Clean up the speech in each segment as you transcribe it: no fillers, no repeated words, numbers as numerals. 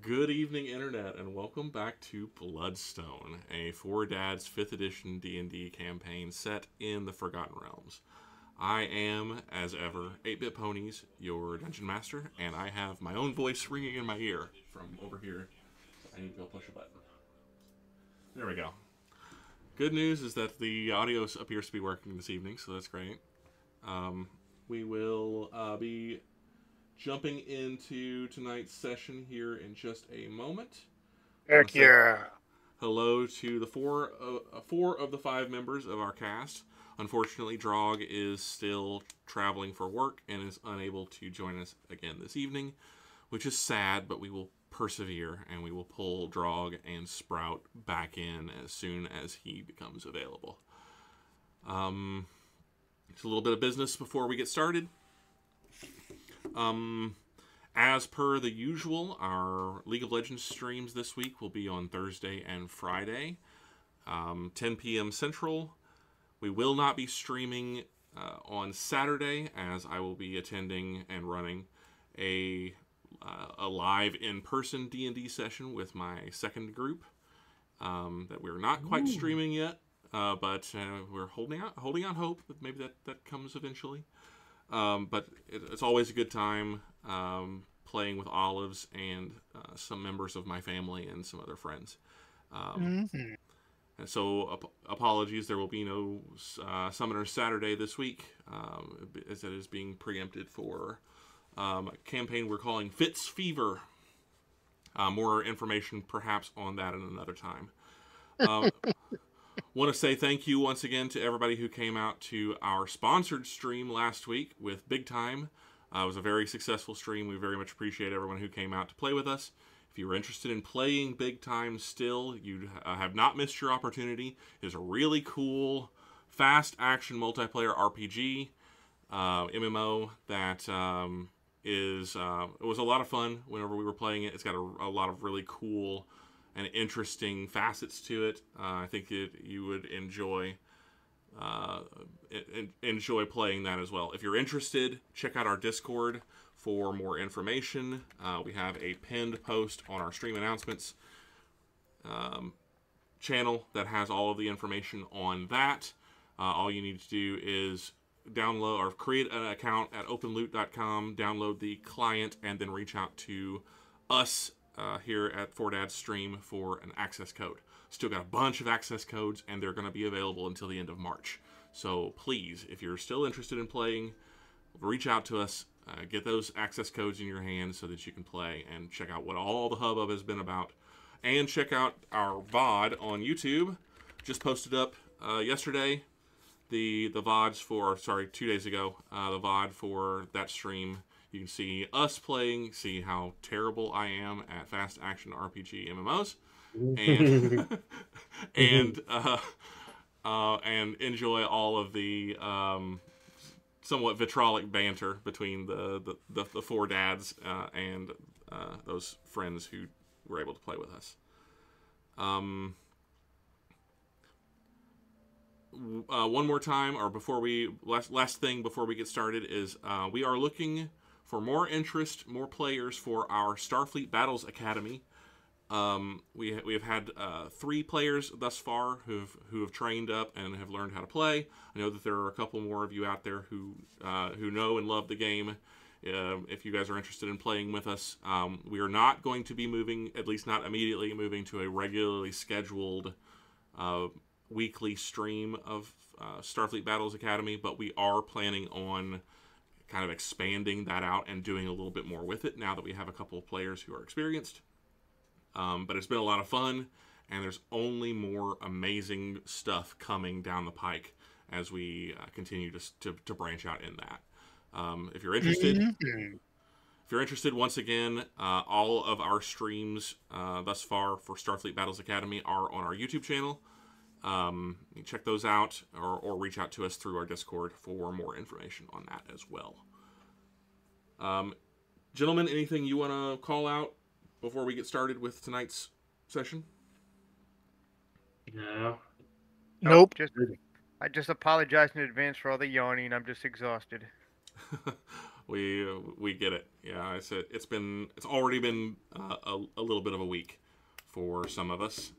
Good evening, Internet, and welcome back to Bloodstone, a 4Dads 5th edition D&D campaign set in the Forgotten Realms. I am, as ever, 8BitPonies, your Dungeon Master, and I have my own voice ringing in my ear from over here. I need to go push a button. There we go. Good news is that the audio appears to be working this evening, so that's great. We will be jumping into tonight's session here in just a moment. Heck yeah! Hello to the four of the 5 members of our cast. Unfortunately, Drog is still traveling for work and is unable to join us again this evening, which is sad, but we will persevere and we will pull Drog and Sprout back in as soon as he becomes available. Just a little bit of business before we get started. As per the usual, our League of Legends streams this week will be on Thursday and Friday, 10 p.m. Central. We will not be streaming on Saturday, as I will be attending and running a live in-person D&D session with my second group that we're not quite streaming yet, but we're holding out hope that maybe that comes eventually. But it's always a good time playing with Olives and some members of my family and some other friends. And so apologies, there will be no Summoner Saturday this week, as it is being preempted for a campaign we're calling Fitz Fever. More information perhaps on that in another time. Want to say thank you once again to everybody who came out to our sponsored stream last week with Big Time. It was a very successful stream. We very much appreciate everyone who came out to play with us. If you're interested in playing Big Time still, you have not missed your opportunity. It is a really cool, fast action multiplayer RPG MMO that it was a lot of fun whenever we were playing it. It's got a lot of really cool and interesting facets to it. I think you would enjoy playing that as well. If you're interested, check out our Discord for more information. We have a pinned post on our stream announcements channel that has all of the information on that. All you need to do is download or create an account at openloot.com, download the client, and then reach out to us here at 4Dads Stream for an access code. Still got a bunch of access codes, and they're going to be available until the end of March. So please, if you're still interested in playing, reach out to us, get those access codes in your hands so that you can play and check out what all the hubbub has been about. And check out our VOD on YouTube. Just posted up yesterday the VODs for, 2 days ago, the VOD for that stream. You can see us playing, see how terrible I am at fast action RPG MMOs, and enjoy all of the somewhat vitrolic banter between the 4 dads and those friends who were able to play with us. One more time, or last thing before we get started is we are looking for more interest, more players for our Starfleet Battles Academy. We have had 3 players thus far who have trained up and have learned how to play. I know that there are a couple more of you out there who know and love the game. If you guys are interested in playing with us, we are not going to be moving, at least not immediately, moving to a regularly scheduled weekly stream of Starfleet Battles Academy, but we are planning on kind of expanding that out and doing a little bit more with it now that we have a couple of players who are experienced. But it's been a lot of fun, and there's only more amazing stuff coming down the pike as we continue to branch out in that. If you're interested, once again, all of our streams thus far for Starfleet Battles Academy are on our YouTube channel. You can check those out or reach out to us through our Discord for more information on that as well. Gentlemen, anything you want to call out before we get started with tonight's session? No. I just apologize in advance for all the yawning. I'm just exhausted. we get it. Yeah, it's already been a little bit of a week for some of us,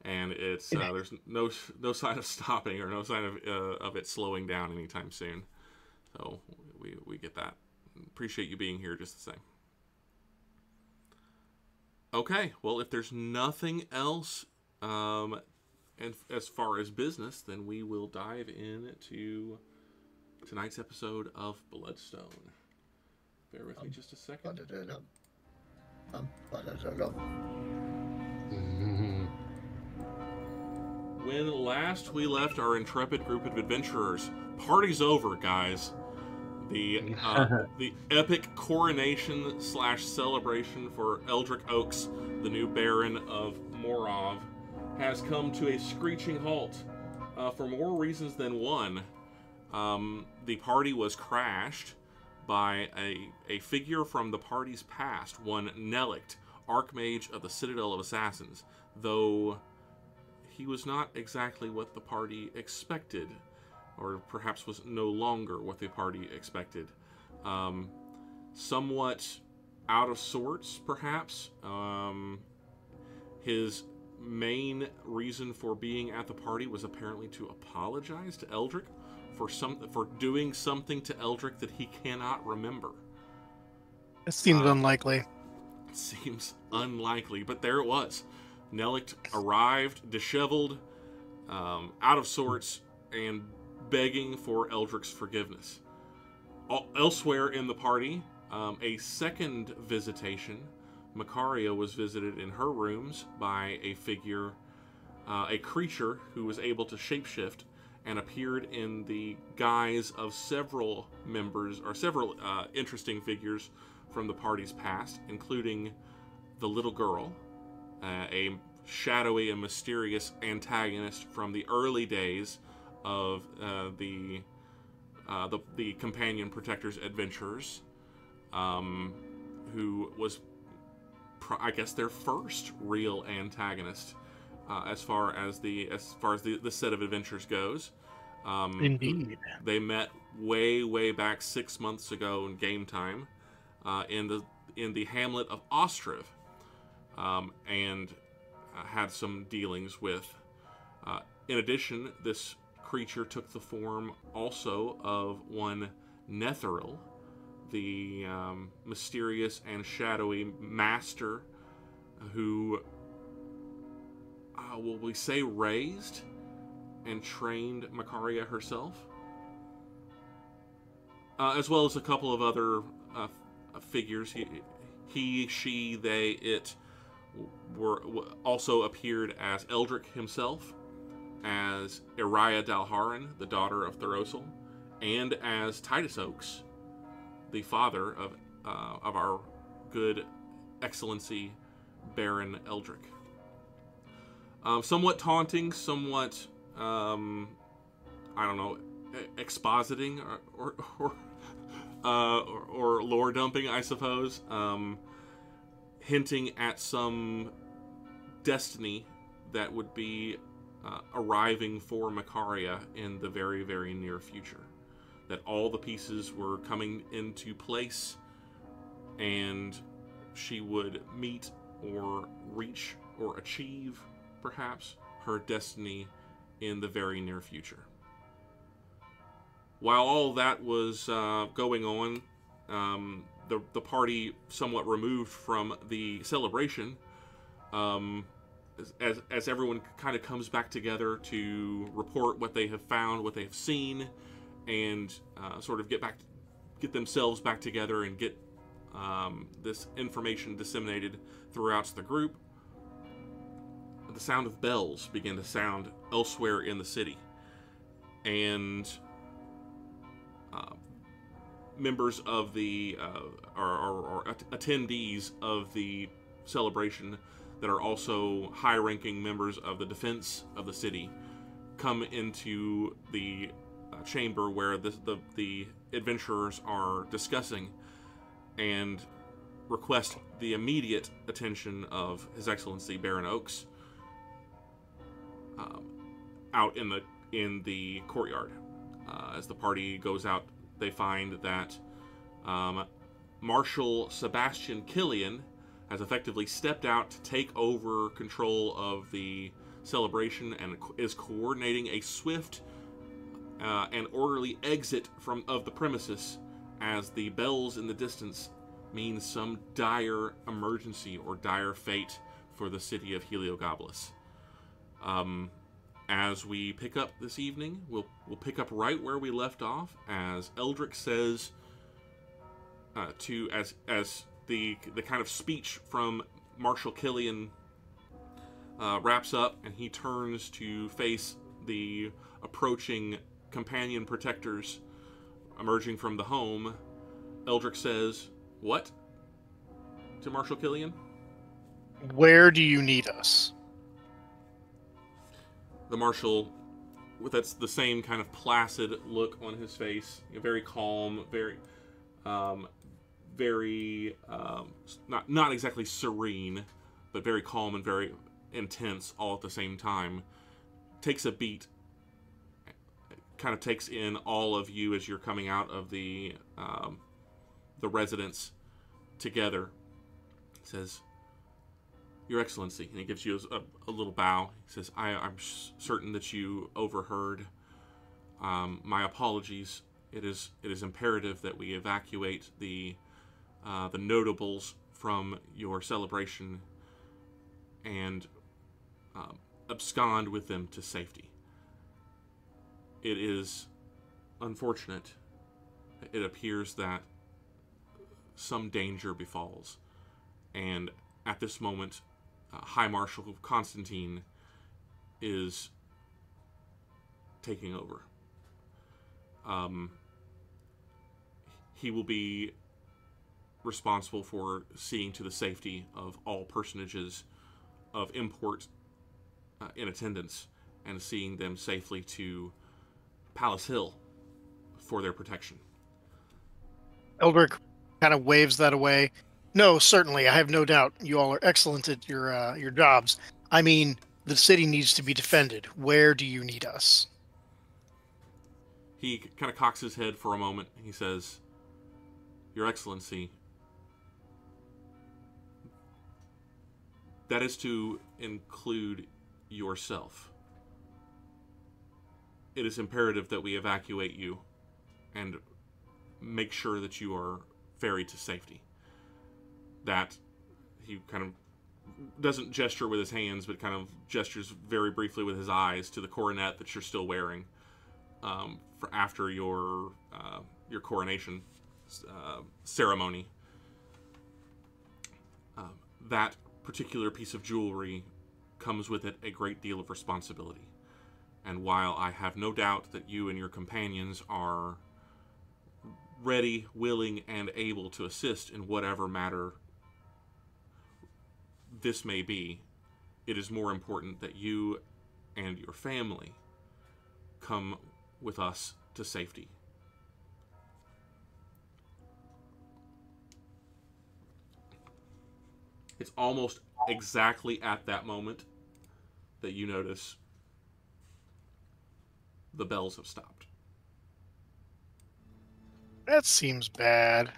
and it's there's no sign of stopping or no sign of it slowing down anytime soon. So we get that. Appreciate you being here just the same. Okay, well, if there's nothing else, and as far as business, then we will dive into tonight's episode of Bloodstone. Bear with me just a second. When last we left our intrepid group of adventurers, party's over, guys. The epic coronation / celebration for Eldrick Oaks, the new Baron of Morov, has come to a screeching halt. For more reasons than one, the party was crashed by a figure from the party's past, one Nelict, Archmage of the Citadel of Assassins, though he was not exactly what the party expected, or perhaps was no longer what the party expected. Somewhat out of sorts, perhaps. His main reason for being at the party was apparently to apologize to Eldrick for doing something to Eldrick that he cannot remember. It seems unlikely. Seems unlikely, but there it was. Nelict arrived, disheveled, out of sorts, and begging for Eldrick's forgiveness. Elsewhere in the party, a second visitation, Macaria was visited in her rooms by a figure, a creature who was able to shapeshift and appeared in the guise of several interesting figures from the party's past, including the little girl, a shadowy and mysterious antagonist from the early days of the Companion Protector's adventures, who was, I guess, their first real antagonist as far as the set of adventures goes. Indeed, they met way back 6 months ago in game time, in the hamlet of Ostriv, and had some dealings with. In addition, this creature took the form also of one Netheril, the mysterious and shadowy master who, will we say, raised and trained Macaria herself, as well as a couple of other figures. He, she, they, it were also appeared as Eldrick himself, as Iraya Dalharan, the daughter of thoros'l, and as Titus Oaks, the father of our good excellency Baron Eldrick. Somewhat taunting, somewhat I don't know, expositing or lore dumping, I suppose, hinting at some destiny that would be arriving for Macaria in the very, very near future. That all the pieces were coming into place, and she would meet or reach or achieve, perhaps, her destiny in the very near future. While all that was going on, the party, somewhat removed from the celebration, as everyone kind of comes back together to report what they have found, what they have seen, and sort of get themselves back together and get this information disseminated throughout the group, the sound of bells began to sound elsewhere in the city, and members of the or attendees of the celebration that are also high-ranking members of the defense of the city come into the chamber where the adventurers are discussing, and request the immediate attention of His Excellency Baron Oaks out in the courtyard as the party goes out they find that Marshal Sebastian Killian has effectively stepped out to take over control of the celebration and is coordinating a swift and orderly exit of the premises, as the bells in the distance mean some dire emergency or dire fate for the city of Heliogabalus. As we pick up this evening, we'll pick up right where we left off, as Eldrick says as the kind of speech from Marshal Killian wraps up, and he turns to face the approaching companion protectors emerging from the home. Eldrick says, "What?" to Marshal Killian. Where do you need us? The Marshal, with that's the same kind of placid look on his face, very calm, very not exactly serene, but very calm and very intense all at the same time, takes a beat, kind of takes in all of you as you're coming out of the residence together. Says, "Your Excellency," and he gives you a little bow. He says, I'm certain that you overheard. My apologies. It is imperative that we evacuate the notables from your celebration and abscond with them to safety. It is unfortunate. It appears that some danger befalls, and at this moment, High Marshal Constantine is taking over. He will be responsible for seeing to the safety of all personages of import in attendance, and seeing them safely to Palace Hill for their protection. Eldrick kind of waves that away. No, certainly, I have no doubt you all are excellent at your jobs. I mean, the city needs to be defended. Where do you need us? He kind of cocks his head for a moment. He says, "Your Excellency, that is to include yourself. It is imperative that we evacuate you and make sure that you are ferried to safety." That he kind of doesn't gesture with his hands, but kind of gestures very briefly with his eyes to the coronet that you're still wearing for after your coronation ceremony. That particular piece of jewelry comes with it a great deal of responsibility. And while I have no doubt that you and your companions are ready, willing, and able to assist in whatever matter this may be, it is more important that you and your family come with us to safety. It's almost exactly at that moment that you notice the bells have stopped. That seems bad.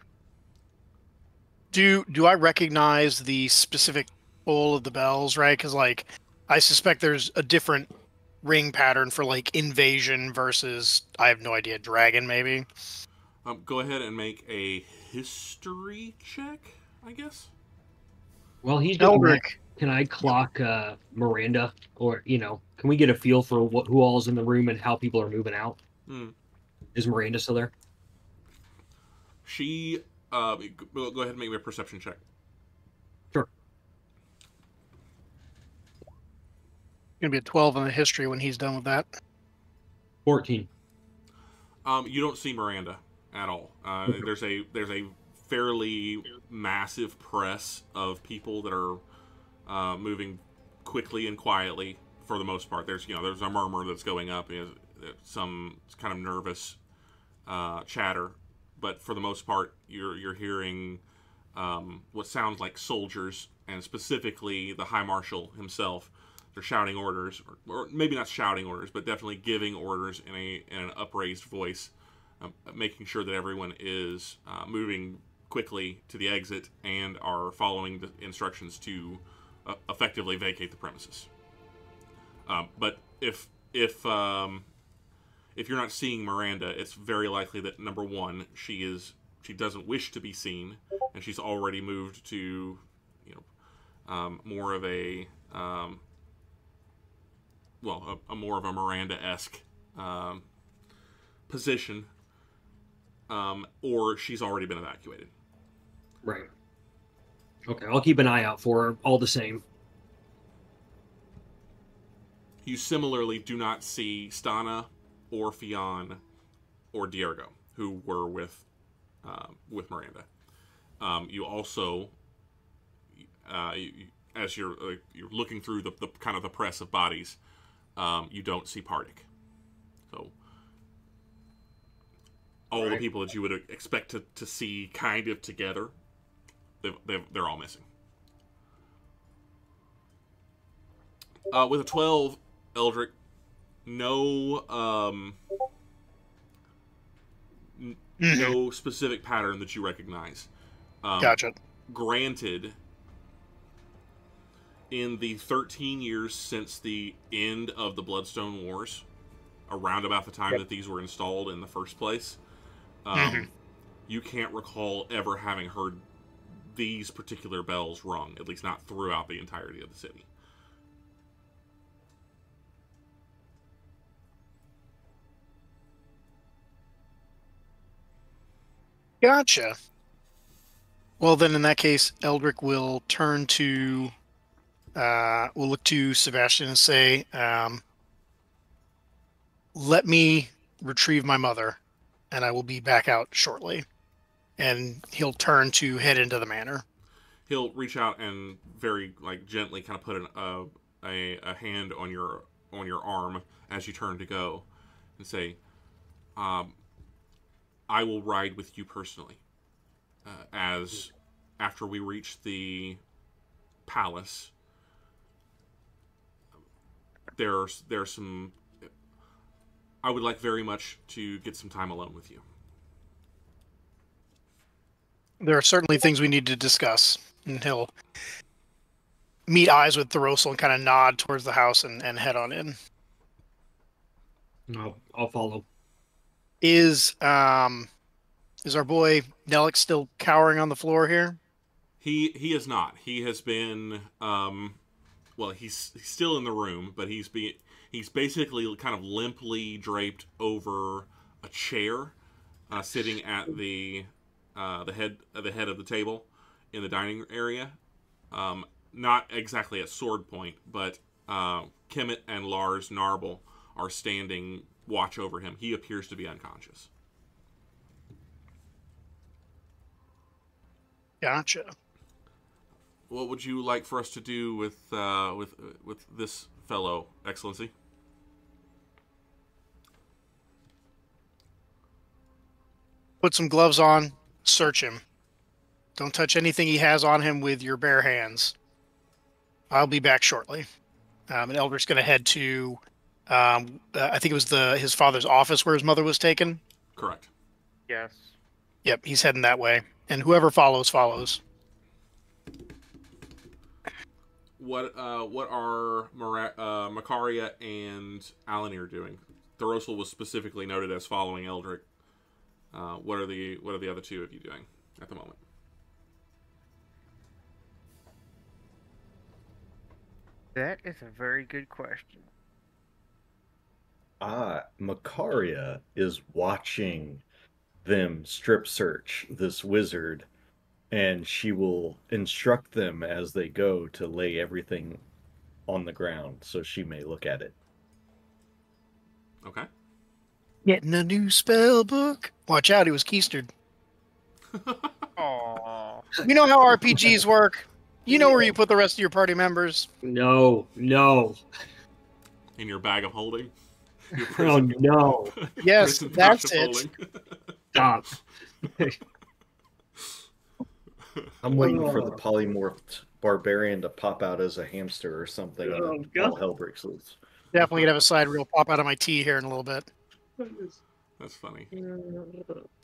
Do I recognize the specific pull of the bells, right? Because, like, I suspect there's a different ring pattern for, like, invasion versus, I have no idea, dragon, maybe? Go ahead and make a history check, I guess. Well, he's doing that. Eldrick. Can I clock Miranda? Or, can we get a feel for who all is in the room and how people are moving out? Is Miranda still there? She, go ahead and make me a perception check. Sure. Gonna be a 12 on the history when he's done with that. 14. You don't see Miranda at all. There's a fairly massive press of people that are moving quickly and quietly for the most part. There's a murmur that's going up, some kind of nervous chatter, but for the most part, you're hearing what sounds like soldiers, and specifically the High Marshal himself. They're shouting orders, or maybe not shouting orders, but definitely giving orders in an upraised voice making sure that everyone is moving quickly to the exit and are following the instructions to effectively vacate the premises. But if you're not seeing Miranda, it's very likely that number one, she doesn't wish to be seen, and she's already moved to more of a more of a Miranda-esque position, or she's already been evacuated. Right. Okay, I'll keep an eye out for her, all the same. You similarly do not see Stana or Fionn or Diergo, who were with Miranda. You also, as you're looking through the kind of the press of bodies, you don't see Pardik. So all the people that you would expect to see kind of together, they're all missing. With a 12, Eldrick, no specific pattern that you recognize. Gotcha. Granted, in the 13 years since the end of the Bloodstone Wars, around about the time that these were installed in the first place, you can't recall ever having heard these particular bells rung, at least not throughout the entirety of the city. Gotcha. Well, then in that case, Eldrick will turn to, will look to Sebastian and say, let me retrieve my mother, and I will be back out shortly. And he'll turn to head into the manor. He'll reach out and very gently kind of put a hand on your arm as you turn to go, and say, I will ride with you personally. As after we reach the palace, there's some. I would like very much to get some time alone with you. There are certainly things we need to discuss, and he'll meet eyes with thoros'l and kind of nod towards the house and head on in. No, I'll follow. Is our boy Nellick still cowering on the floor here? He is not. He has been he's still in the room, but he's basically kind of limply draped over a chair, sitting at the head of the table in the dining area. Not exactly at sword point, but Kemet and Lars Narble are standing watch over him. He appears to be unconscious. Gotcha. What would you like for us to do with this fellow, Excellency? Put some gloves on. Search him. Don't touch anything he has on him with your bare hands. I'll be back shortly. And Eldrick's going to head to, I think it was his father's office where his mother was taken. Correct. Yes. Yep, he's heading that way. And whoever follows, follows. What are Makaria and Alanir doing? thoros'l was specifically noted as following Eldrick. What are the other two of you doing at the moment? That is a very good question. Makaria is watching them strip search this wizard, and she will instruct them as they go to lay everything on the ground so she may look at it. Okay. Getting a new spell book. Watch out, he was keistered. Aww. You know how RPGs work. You know where you put the rest of your party members. No. In your bag of holding? Your Oh, prison, no. Yes, prison that's pouch of it. holding. Stop. I'm waiting for the polymorphed barbarian to pop out as a hamster or something. Oh, and God. all hell breaks loose. Definitely gonna have a side reel pop out of my tea here in a little bit. That's funny.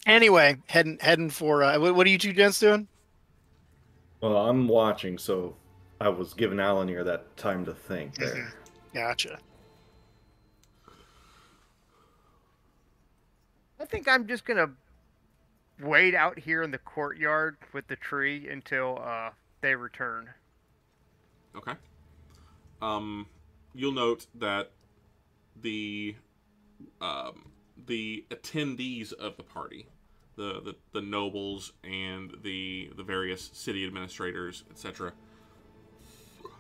Anyway, heading for what are you two gents doing? Well, I'm watching, so I was giving Alan here that time to think there. Gotcha. I think I'm just gonna wait out here in the courtyard with the tree until they return. Okay. You'll note that the attendees of the party, the nobles and the various city administrators, etc.,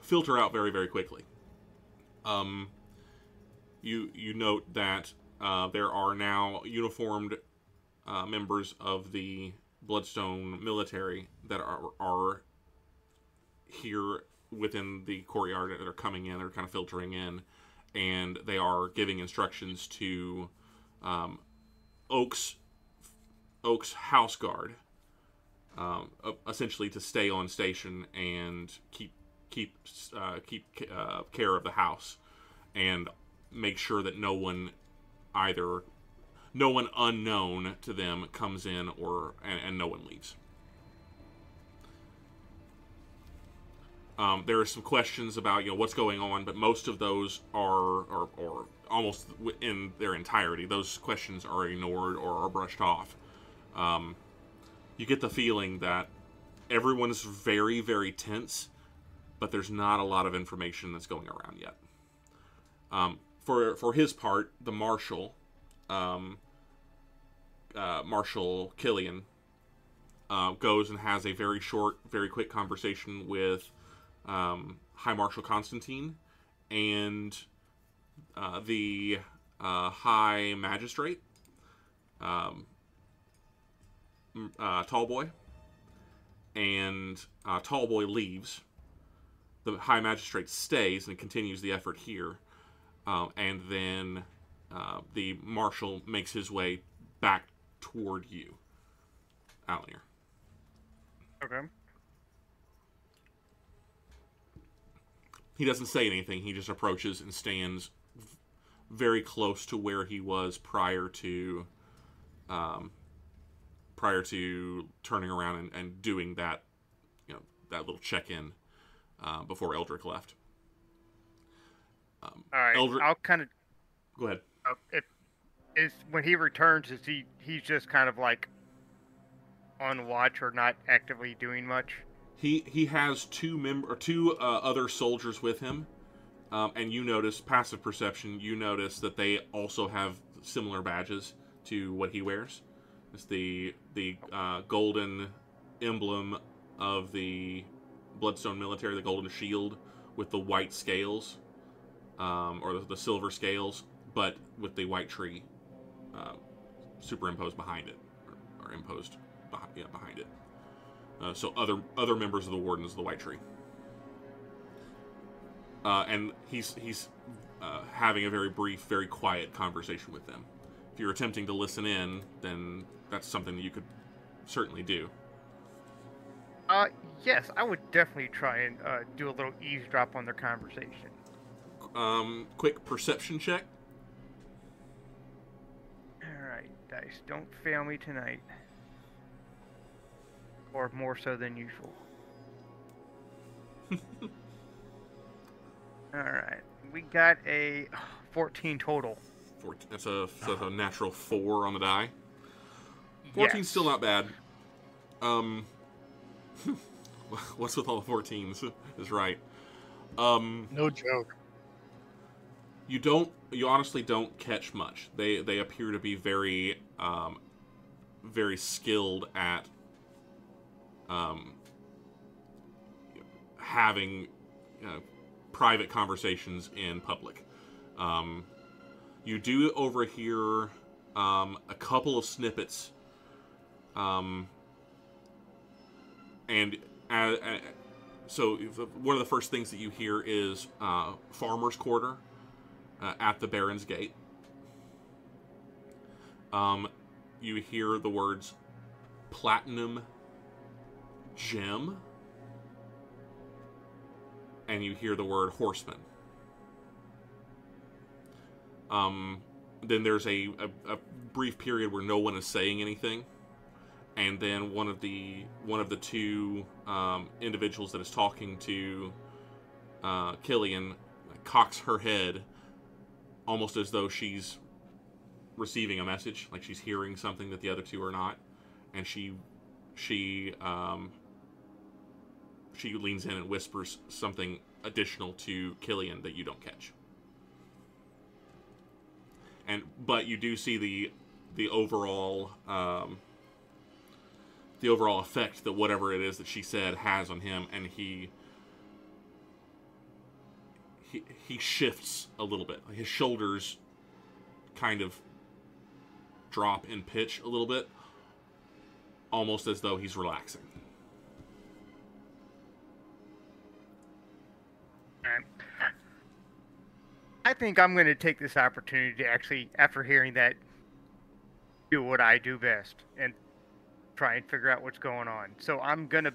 filter out very, very quickly. You note that there are now uniformed members of the Bloodstone military that are here within the courtyard that are coming in, they're kind of filtering in, and they are giving instructions to Oak's house guard, essentially to stay on station and keep care of the house, and make sure that no one unknown to them comes in and no one leaves. There are some questions about what's going on, but most of those are almost in their entirety. Those questions are ignored or are brushed off. You get the feeling that everyone's very, very tense, but there's not a lot of information that's going around yet. For his part, the Marshal, Marshal Killian, goes and has a very short, very quick conversation with High Marshal Constantine and the High Magistrate, Tallboy, and Tallboy leaves. The High Magistrate stays and continues the effort here, and then the Marshal makes his way back toward you, Alanier. Okay. He doesn't say anything. He just approaches and stands very close to where he was prior to turning around and doing that, that little check-in before Eldrick left. All right. I'll kind of go ahead. When he returns, he's just kind of like on watch or not actively doing much? He has two other soldiers with him, and you notice, passive perception, you notice that they also have similar badges to what he wears. It's the golden emblem of the Bloodstone military, the golden shield with the white scales, or the silver scales, but with the white tree superimposed behind it, or imposed behind it. So other members of the Wardens of the White Tree. And he's having a very brief, very quiet conversation with them. If you're attempting to listen in, then that's something that you could certainly do. Yes, I would definitely try and do a little eavesdrop on their conversation. Quick perception check. Alright, dice, don't fail me tonight. Or more so than usual. Alright, we got a 14 total. That's a natural 4 on the die. 14's still not bad. What's with all the 14s is right. No joke. You honestly don't catch much. They appear to be very very skilled at having private conversations in public. You do overhear a couple of snippets, and so one of the first things that you hear is Farmer's Quarter at the Baron's Gate. You hear the words Platinum Gem, and you hear the word Horseman. then there's a brief period where no one is saying anything, and then one of the two individuals that is talking to Killian cocks her head, almost as though she's receiving a message, like she's hearing something that the other two are not, and she leans in and whispers something additional to Killian that you don't catch. But you do see the overall effect that whatever it is that she said has on him, and he shifts a little bit. His shoulders kind of drop in pitch a little bit, almost as though he's relaxing. I think I'm going to take this opportunity to actually, after hearing that, do what I do best and try and figure out what's going on. So I'm going to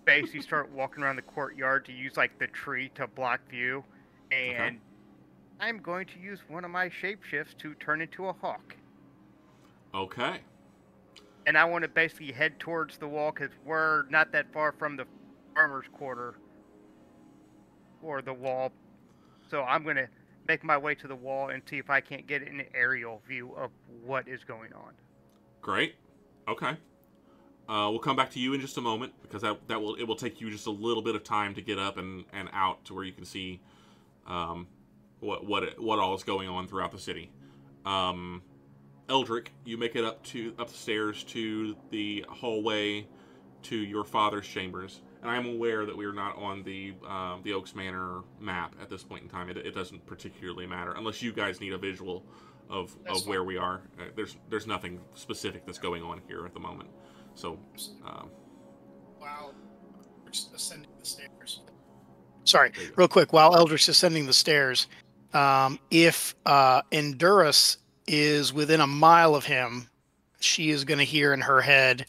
basically start walking around the courtyard to use like the tree to block view, and I'm going to use one of my shapeshifts to turn into a hawk. Okay. And I want to basically head towards the wall because we're not that far from the farmer's quarter or the wall. So I'm going to make my way to the wall and see if I can't get an aerial view of what is going on. Great. Okay. We'll come back to you in just a moment, because it will take you just a little bit of time to get up and out to where you can see what all is going on throughout the city. Eldrick, you make it up the stairs to the hallway to your father's chambers. And I'm aware that we are not on the Oaks Manor map at this point in time. It doesn't particularly matter unless you guys need a visual of where we are. There's nothing specific that's going on here at the moment. So, while ascending the stairs. Sorry, real quick. While Eldrick's ascending the stairs, if Endurus is within a mile of him, she is going to hear in her head,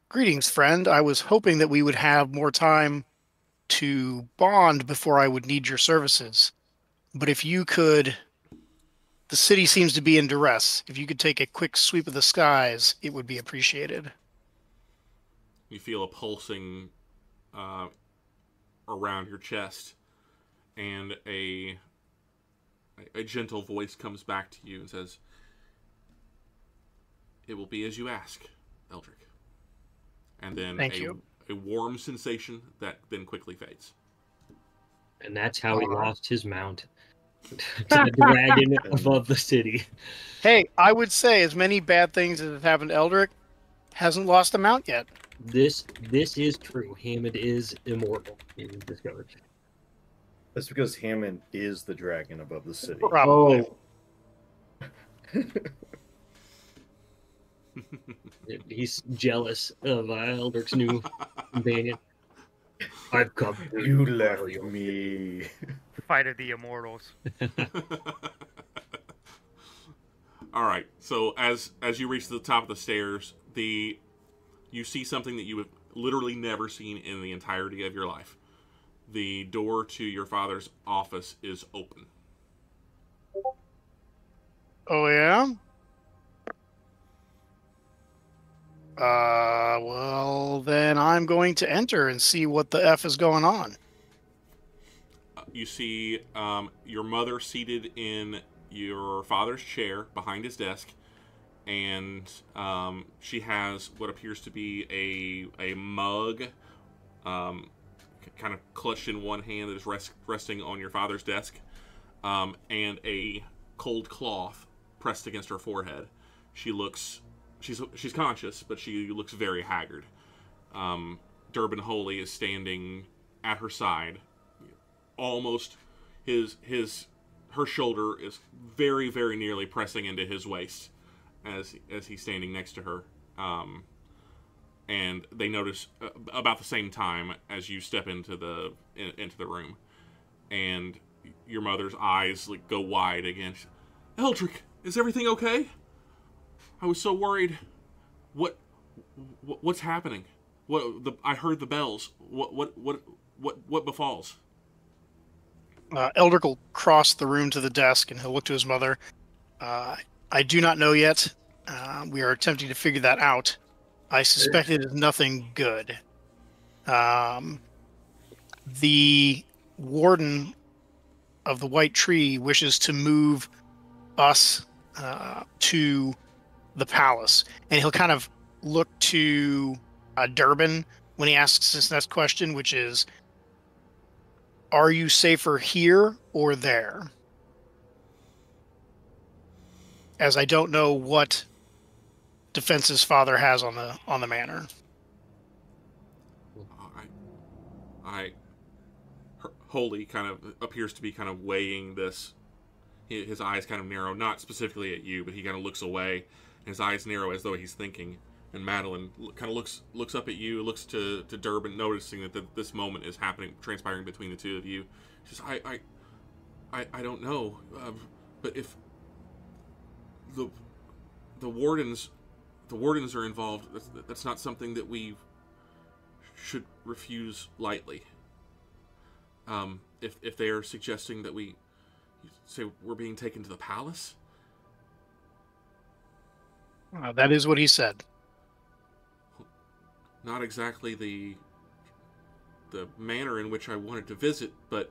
"Greetings, friend. I was hoping that we would have more time to bond before I would need your services. But if you could, the city seems to be in duress. If you could take a quick sweep of the skies, it would be appreciated." You feel a pulsing around your chest, and a gentle voice comes back to you and says, "It will be as you ask, Eldrick." And then a warm sensation that then quickly fades. And that's how he lost his mount to the dragon above the city. Hey, I would say as many bad things as have happened to Eldrick, hasn't lost a mount yet. This is true. Hammond is immortal in Discovery. That's because Hammond is the dragon above the city. Probably. Oh. He's jealous of Eldrick's new companion. I've come. You left me. Fight of the Immortals. All right. So as you reach the top of the stairs, you see something that you have literally never seen in the entirety of your life. The door to your father's office is open. Oh, yeah? Well, then I'm going to enter and see what the F is going on. You see your mother seated in your father's chair behind his desk, and she has what appears to be a mug kind of clutched in one hand that is resting on your father's desk, and a cold cloth pressed against her forehead. She's conscious, but she looks very haggard. Durbin Holy is standing at her side. Almost her shoulder is very, very nearly pressing into his waist as he's standing next to her. And they notice about the same time as you step into the room, and your mother's eyes go wide again. "Eldrick, is everything okay? I was so worried. What's happening? I heard the bells. What befalls?" Eldrick will cross the room to the desk and he'll look to his mother. I do not know yet. We are attempting to figure that out. I suspect it is nothing good. The warden of the White Tree wishes to move us to the palace, and he'll kind of look to Durbin when he asks this next question, which is, are you safer here or there? As I don't know what defense his father has on the manor. Holy kind of appears to be kind of weighing this. His eyes kind of narrow, not specifically at you, but he kind of looks away. And his eyes narrow as though he's thinking. And Madeline kind of looks up at you, looks to Durbin, noticing that this moment is happening, transpiring between the two of you. She says, I don't know, but if the wardens are involved, that's not something that we should refuse lightly. If they are suggesting that we say we're being taken to the palace, that is what he said. Not exactly the manner in which I wanted to visit, but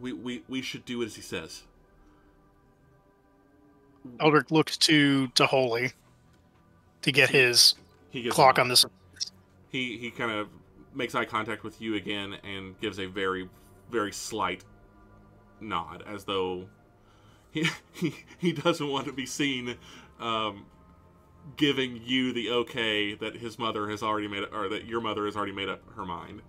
we should do as he says. Eldrick looks to Holy to get his clock on this. He kind of makes eye contact with you again and gives a very, very slight nod, as though he doesn't want to be seen giving you the okay that his mother has already made, or that your mother has already made up her mind.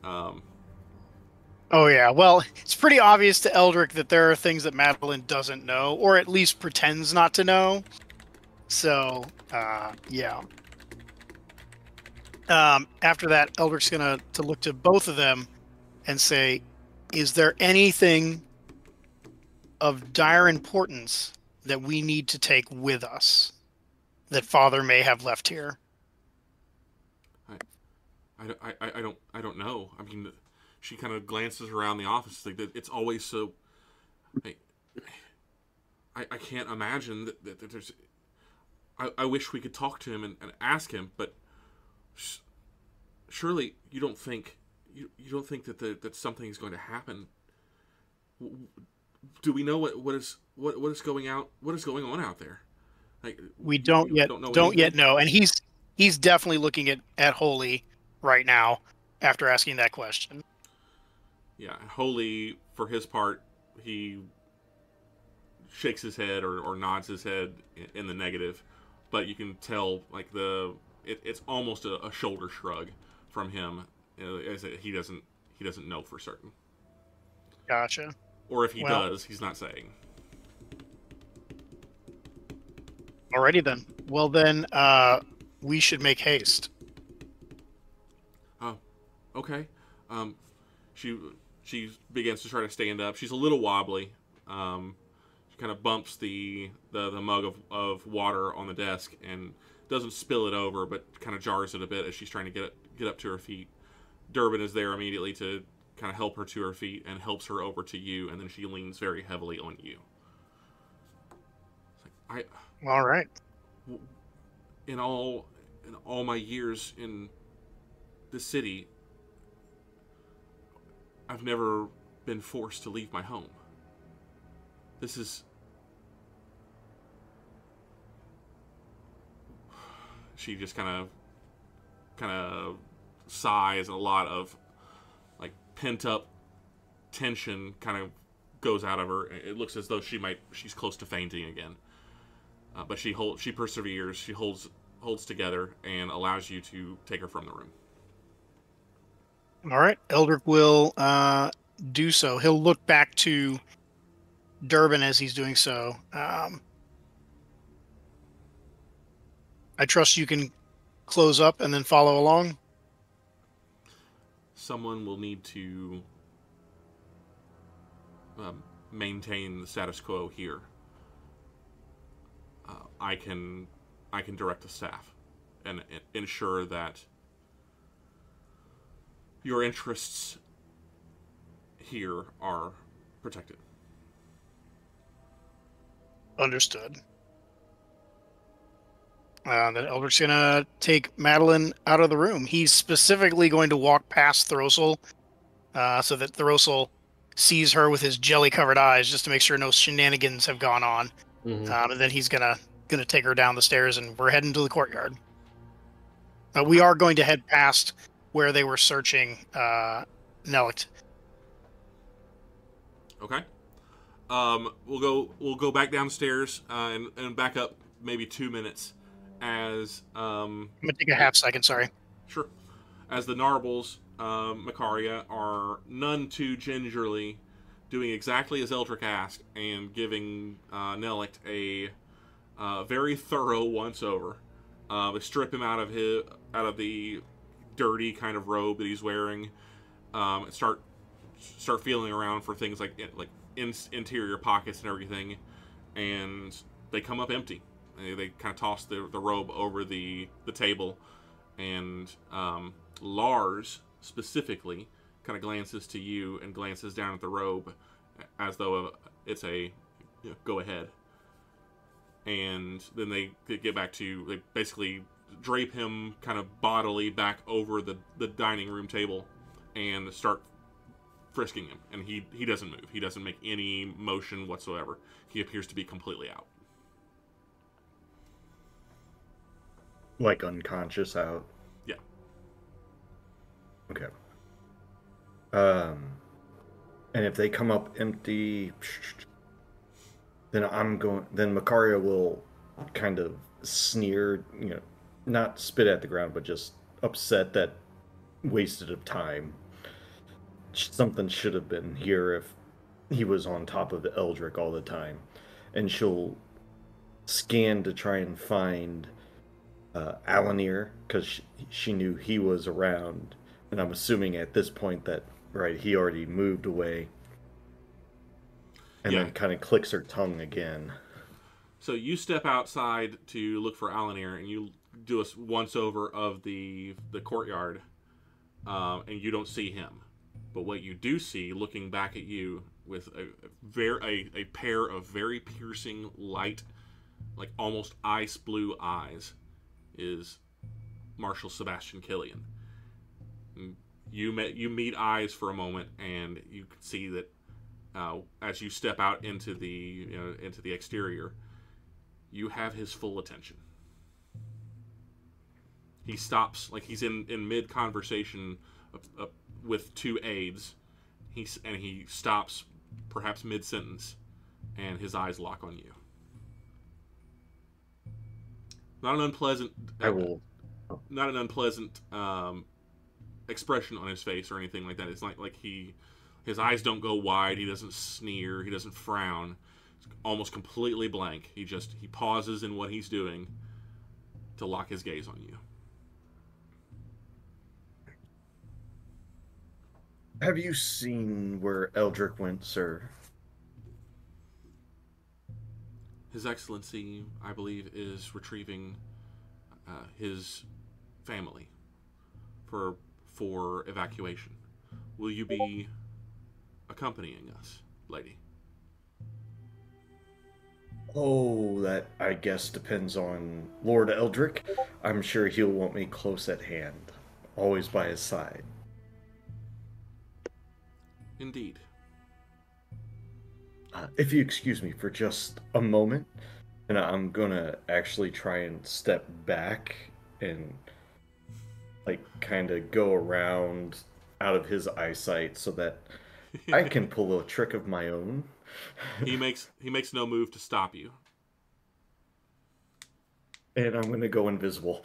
Oh yeah, well, it's pretty obvious to Eldrick that there are things that Madeline doesn't know, or at least pretends not to know. So, yeah. After that, Eldrick's gonna look to both of them and say, is there anything of dire importance that we need to take with us that Father may have left here? I don't know. I mean, she kind of glances around the office. Like, it's always so. I can't imagine that there's. I wish we could talk to him and ask him, but surely you don't think that something is going to happen. Do we know what is going on out there? Like, we don't yet know, and he's definitely looking at Holy right now after asking that question. Yeah, Holy, for his part, he shakes his head or nods his head in the negative, but you can tell like it's almost a shoulder shrug from him, as he doesn't know for certain. Gotcha. Or if he does, he's not saying. Alrighty then. Well then, we should make haste. Oh, okay. She begins to try to stand up. She's a little wobbly. She kind of bumps the mug of water on the desk and doesn't spill it over, but kind of jars it a bit as she's trying to get up to her feet. Durbin is there immediately to kind of help her to her feet and helps her over to you, and then she leans very heavily on you. It's like, all right. In all my years in the city, I've never been forced to leave my home. This is... She just kind of sighs, and a lot of like pent up tension kind of goes out of her. It looks as though she's close to fainting again. But she perseveres. She holds together and allows you to take her from the room. All right, Eldrick will do so. He'll look back to Durbin as he's doing so. I trust you can close up and then follow along. Someone will need to maintain the status quo here. I can direct the staff and ensure that your interests here are protected. Understood. Then Eldric's gonna take Madeline out of the room. He's specifically going to walk past thoros'l, so that thoros'l sees her with his jelly-covered eyes, just to make sure no shenanigans have gone on. And then he's gonna take her down the stairs, and we're heading to the courtyard. We are going to head past where they were searching Nelict. Okay. We'll go back downstairs and back up maybe 2 minutes as I'm gonna take a half second. Sorry. Sure. As the Narbles, Macaria, are none too gingerly doing exactly as Eldric asked and giving Nelict a very thorough once-over. They strip him out of the dirty kind of robe that he's wearing. And start feeling around for things like interior pockets and everything, and they come up empty. They kind of toss the robe over the table, and Lars specifically kind of glances to you and glances down at the robe as though it's a go ahead. And then they get back to, they basically drape him kind of bodily back over the dining room table and start frisking him. And he doesn't move. He doesn't make any motion whatsoever. He appears to be completely out. Like unconscious out? Yeah. Okay. And if they come up empty, then then Macaria will kind of sneer, not spit at the ground, but just upset that wasted of time. Something should have been here if he was on top of the Eldric all the time. And she'll scan to try and find Alanir, because she knew he was around. And I'm assuming at this point that, right, he already moved away. And then kind of clicks her tongue again. So you step outside to look for Alanir, and you do a once-over of the courtyard, and you don't see him. But what you do see, looking back at you with a pair of very piercing, light, like almost ice blue eyes, is Marshal Sebastian Killian. You meet eyes for a moment, and you can see that as you step out into the exterior, you have his full attention. He stops, like he's in mid conversation with two aides. He stops, perhaps mid sentence, and his eyes lock on you. Not an unpleasant. Not an unpleasant expression on his face or anything like that. It's like his eyes don't go wide. He doesn't sneer. He doesn't frown. It's almost completely blank. He pauses in what he's doing to lock his gaze on you. Have you seen where Eldric went, sir? His Excellency, I believe, is retrieving his family for evacuation. Will you be accompanying us, lady? Oh, that, I guess, depends on Lord Eldric. I'm sure he'll want me close at hand, always by his side. Indeed. If you excuse me for just a moment, and I'm gonna actually try and step back and, like, kind of go around out of his eyesight so that I can pull a trick of my own. He makes no move to stop you. And I'm gonna go invisible.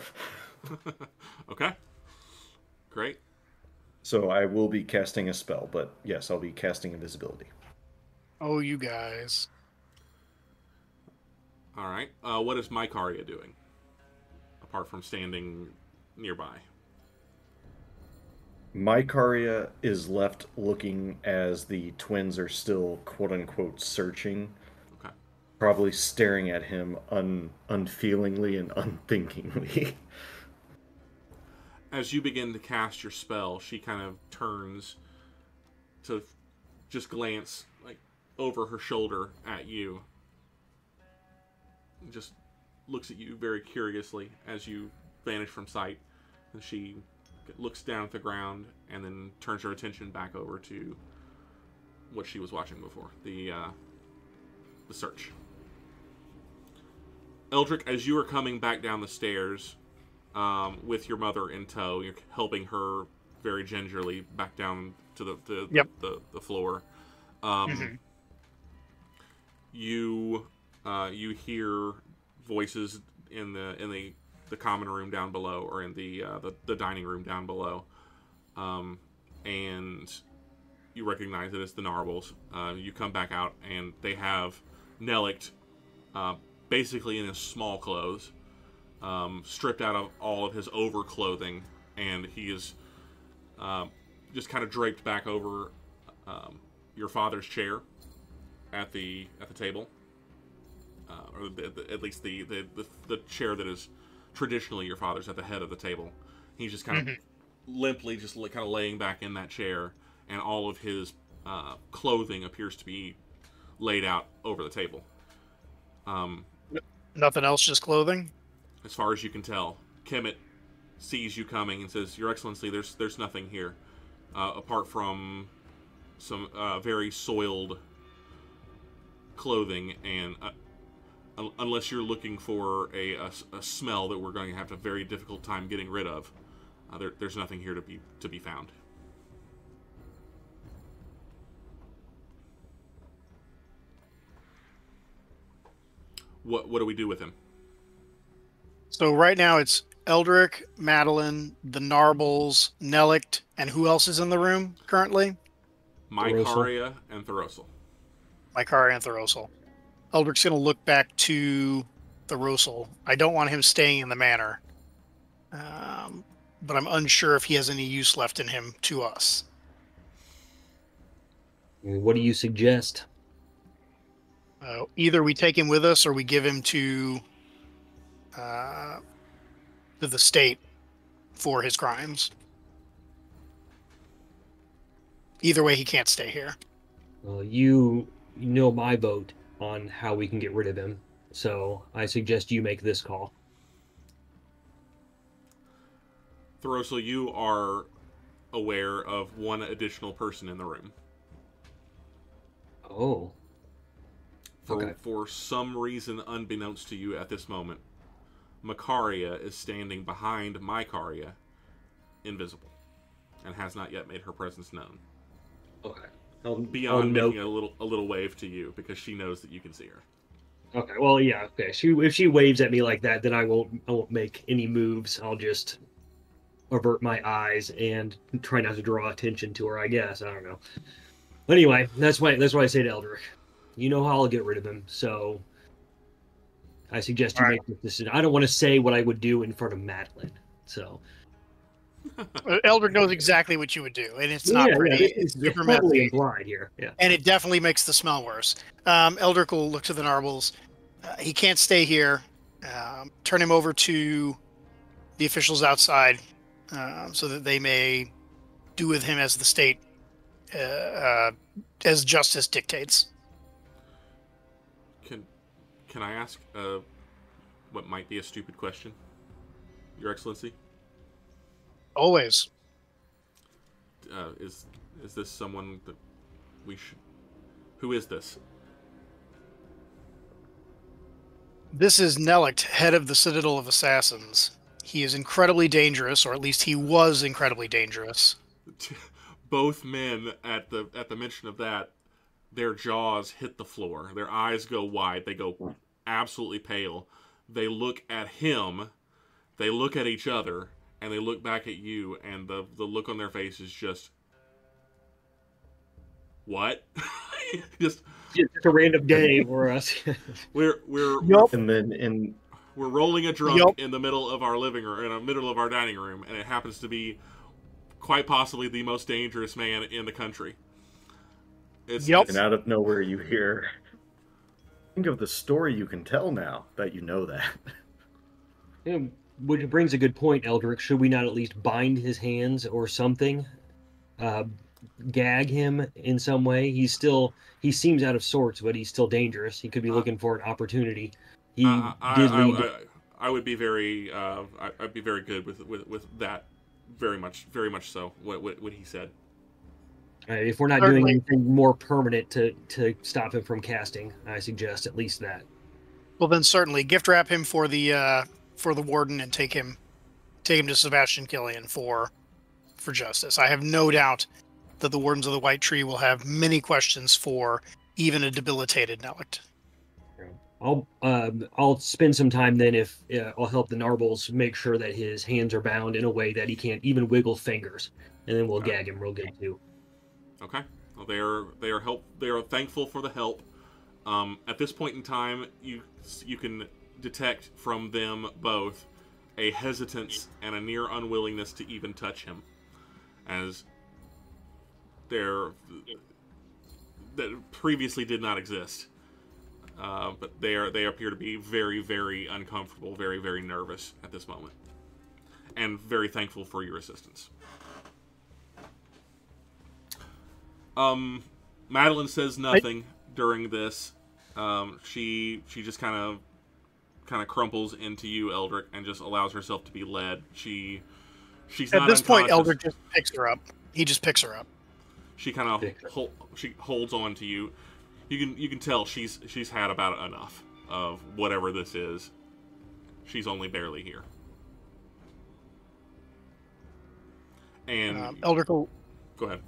Okay. Great. So I will be casting a spell, but yes, I'll be casting invisibility. Oh, you guys. All right. What is Macaria doing? Apart from standing nearby. Macaria is left looking as the twins are still, quote-unquote, searching. Okay. Probably staring at him unfeelingly and unthinkingly. As you begin to cast your spell, she kind of turns to just glance like over her shoulder at you. And just looks at you very curiously as you vanish from sight. And she looks down at the ground and then turns her attention back over to what she was watching before, the search. Eldrick, as you are coming back down the stairs with your mother in tow, you're helping her very gingerly back down to the floor. You hear voices in the common room down below, or in the dining room down below, and you recognize it as the Narwhals. You come back out, and they have Nellict basically in his small clothes, stripped out of all of his overclothing, and he is just kind of draped back over your father's chair at the table, or at least the chair that is traditionally your father's, at the head of the table. He's just kind of limply just kind of laying back in that chair, and all of his clothing appears to be laid out over the table. Nothing else, just clothing? As far as you can tell. Kemet sees you coming and says, "Your Excellency, there's nothing here, apart from some very soiled clothing, and unless you're looking for a smell that we're going to have a very difficult time getting rid of, there's nothing here to be found." What do we do with him? So right now it's Eldrick, Madeline, the Narbles, Nellict, and who else is in the room currently? Mycaria and thoros'l. Mycaria and thoros'l. Eldrick's going to look back to thoros'l. I don't want him staying in the manor, but I'm unsure if he has any use left in him to us. What do you suggest? Either we take him with us, or we give him to the state for his crimes. Either way, he can't stay here. Well, you know my vote on how we can get rid of him, so I suggest you make this call. thoros'l, you are aware of one additional person in the room. Oh. Okay. For some reason unbeknownst to you at this moment, Mycaria is standing behind Mycaria, invisible, and has not yet made her presence known. Okay. Beyond making a little wave to you, because she knows that you can see her. Okay. Well, yeah. Okay. If she waves at me like that, then I won't make any moves. I'll just avert my eyes and try not to draw attention to her, I guess. I don't know. Anyway, that's why I say to Eldrick, you know how I'll get rid of him, so I suggest you make this decision. I don't want to say what I would do in front of Madeline, so. Eldrick knows exactly what you would do, and it's not pretty. Yeah, it's super totally messy. implied here. Yeah. And it definitely makes the smell worse. Eldrick will look to the Narbles. He can't stay here. Turn him over to the officials outside, so that they may do with him as the state, as justice dictates. Can I ask what might be a stupid question, Your Excellency? Always. Is this someone that we should... Who is this? This is Nellict, head of the Citadel of Assassins. He is incredibly dangerous, or at least he was incredibly dangerous. Both men, at the mention of that, their jaws hit the floor. Their eyes go wide. They go absolutely pale. They look at him. They look at each other. And they look back at you. And the look on their face is just... What? just a random day for us. we're Yep. And then we're rolling a drunk in the middle of our living room, in the middle of our dining room, and it happens to be quite possibly the most dangerous man in the country. And out of nowhere you hear, think of the story you can tell now that you know that. Yeah, which brings a good point, Eldrick. Should we not at least bind his hands or something? gag him in some way? He seems out of sorts, but he's still dangerous. He could be looking for an opportunity. He did lead. I would be very I'd be very good with that. Very much so. What he said. If we're not doing anything more permanent to stop him from casting, I suggest at least that. Well, then certainly gift wrap him for the warden and take him to Sebastian Killian for justice. I have no doubt that the Wardens of the White Tree will have many questions for even a debilitated Nelict. I'll spend some time then. If I'll help the Narbles make sure that his hands are bound in a way that he can't even wiggle fingers, and then we'll gag him real good too. Okay. Well, they are thankful for the help. At this point in time, you can detect from them both a hesitance and a near unwillingness to even touch him, as that previously did not exist. But they appear to be very, very uncomfortable, very, very nervous at this moment, and very thankful for your assistance. Madeline says nothing during this. She just kind of crumples into you, Eldrick, and just allows herself to be led. She's at not this point. unconscious. Eldrick just picks her up. He just picks her up. She kind of she holds on to you. You can tell she's had about enough of whatever this is. She's only barely here. And Eldrick will go ahead.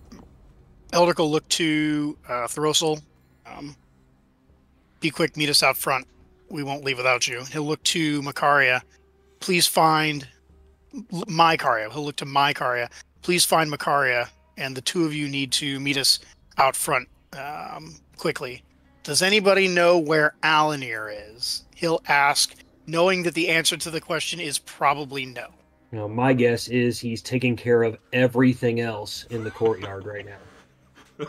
Eldrick will look to thoros'l. Be quick, meet us out front. We won't leave without you. He'll look to Makaria. Please find Mykaria. He'll look to Mykaria. Please find Makaria, and the two of you need to meet us out front quickly. Does anybody know where Alanir is? He'll ask, knowing that the answer to the question is probably no. Now, my guess is he's taking care of everything else in the courtyard right now.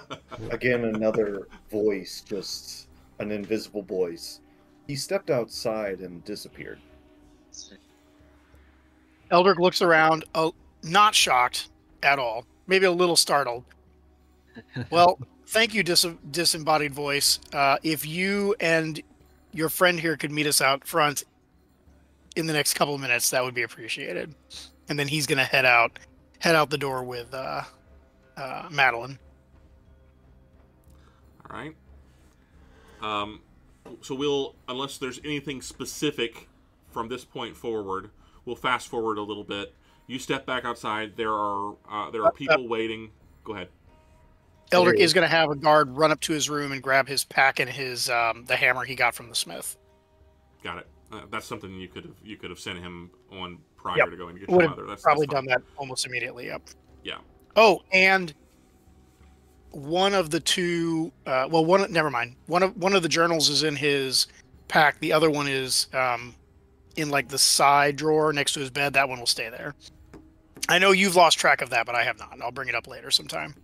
Again, another voice, just an invisible voice. He stepped outside and disappeared. Eldrick looks around, not shocked at all, maybe a little startled. Well, thank you, disembodied voice. If you and your friend here could meet us out front in the next couple of minutes, that would be appreciated. And then he's going to head out the door with Madeline. All right. So we'll, unless there's anything specific from this point forward, we'll fast forward a little bit. You step back outside. There are people waiting. Go ahead. Eldrick is going to have a guard run up to his room and grab his pack and his the hammer he got from the smith. Got it. That's something you could have sent him on prior to going to get Would your have mother. probably done that almost immediately. Yep. Yeah. Oh, and one of the two. Never mind. One of the journals is in his pack. The other one is in like the side drawer next to his bed. That one will stay there. I know you've lost track of that, but I have not. I'll bring it up later sometime.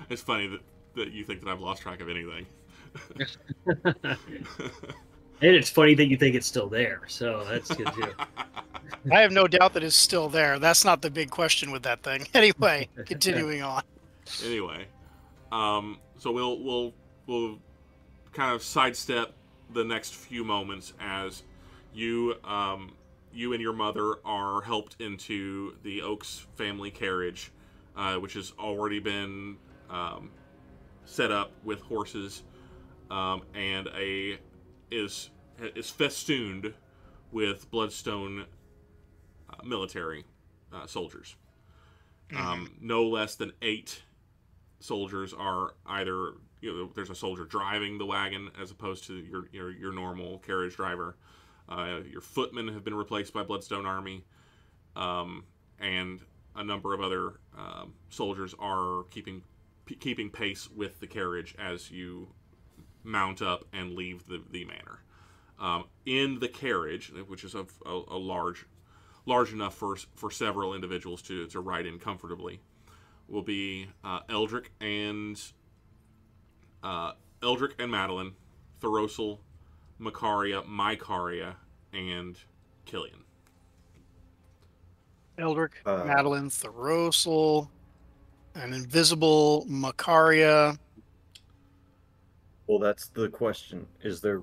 It's funny that you think that I've lost track of anything. And it's funny that you think it's still there, so that's good too. I have no doubt that it's still there. That's not the big question with that thing. Anyway, continuing on. Anyway, so we'll kind of sidestep the next few moments as you and your mother are helped into the Oaks family carriage, which has already been set up with horses, and is festooned with Bloodstone military soldiers. No less than 8 soldiers are either, there's a soldier driving the wagon as opposed to your normal carriage driver. Your footmen have been replaced by Bloodstone Army, and a number of other soldiers are keeping pace with the carriage as you mount up and leave the manor. In the carriage, which is a large enough for several individuals to ride in comfortably, will be Eldrick and Madeline, thoros'l, Mykaria, and Killian. Eldrick, Madeline, thoros'l, An invisible Macaria. Well, that's the question. Is there,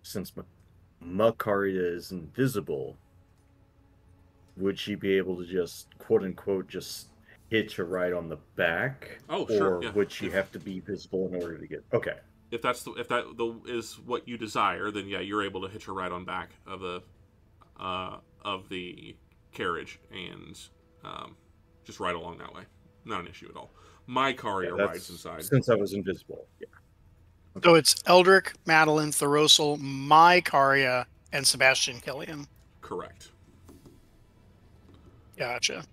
since Macaria is invisible, would she be able to just, quote unquote, just hitch a ride on the back? Oh, sure. Or Yeah. would she have to be visible in order to get? Okay. If that is what you desire, then yeah, you're able to hitch a ride on back of the carriage and just ride along that way. Not an issue at all. My Caria rides inside. Since I was invisible. Yeah. So it's Eldrick, Madeline, thoros'l, Macaria, and Sebastian Killian. Correct. Gotcha.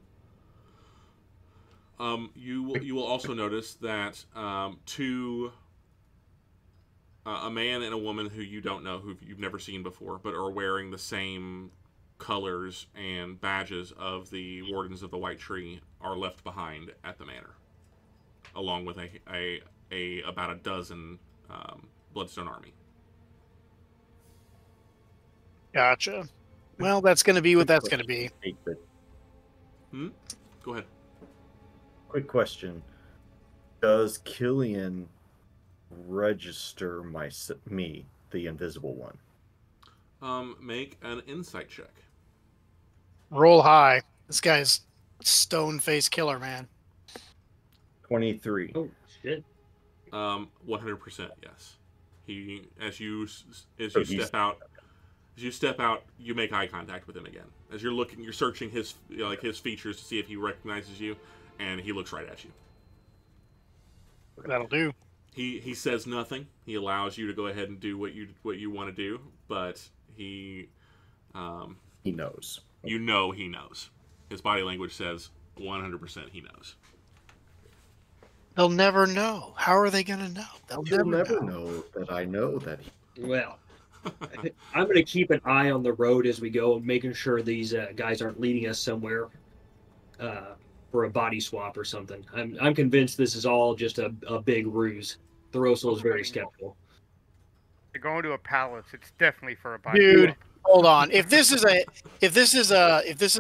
You will also notice that two a man and a woman who you don't know, who you've never seen before, but are wearing the same colors and badges of the Wardens of the White Tree, are left behind at the manor, along with about a dozen Bloodstone army. Gotcha. Well, that's going to be what that's going to be. Go ahead. Quick question. Does Killian register me, the invisible one? Make an insight check. Roll high. This guy's stone-faced killer, man. 23. Oh shit! 100% yes. He, as you step out, you make eye contact with him again. As you're looking, you're searching his his features to see if he recognizes you, and he looks right at you. That'll do. He says nothing. He allows you to go ahead and do what you want to do, but he knows. You know he knows. His body language says 100% he knows. They'll never know. How are they going to know? They'll never know that I know that he... Well, I'm going to keep an eye on the road as we go, making sure these guys aren't leading us somewhere for a body swap or something. I'm convinced this is all just a big ruse. thoros'l is very skeptical. You're going to a palace. It's definitely for a body. Dude, hold on. If this is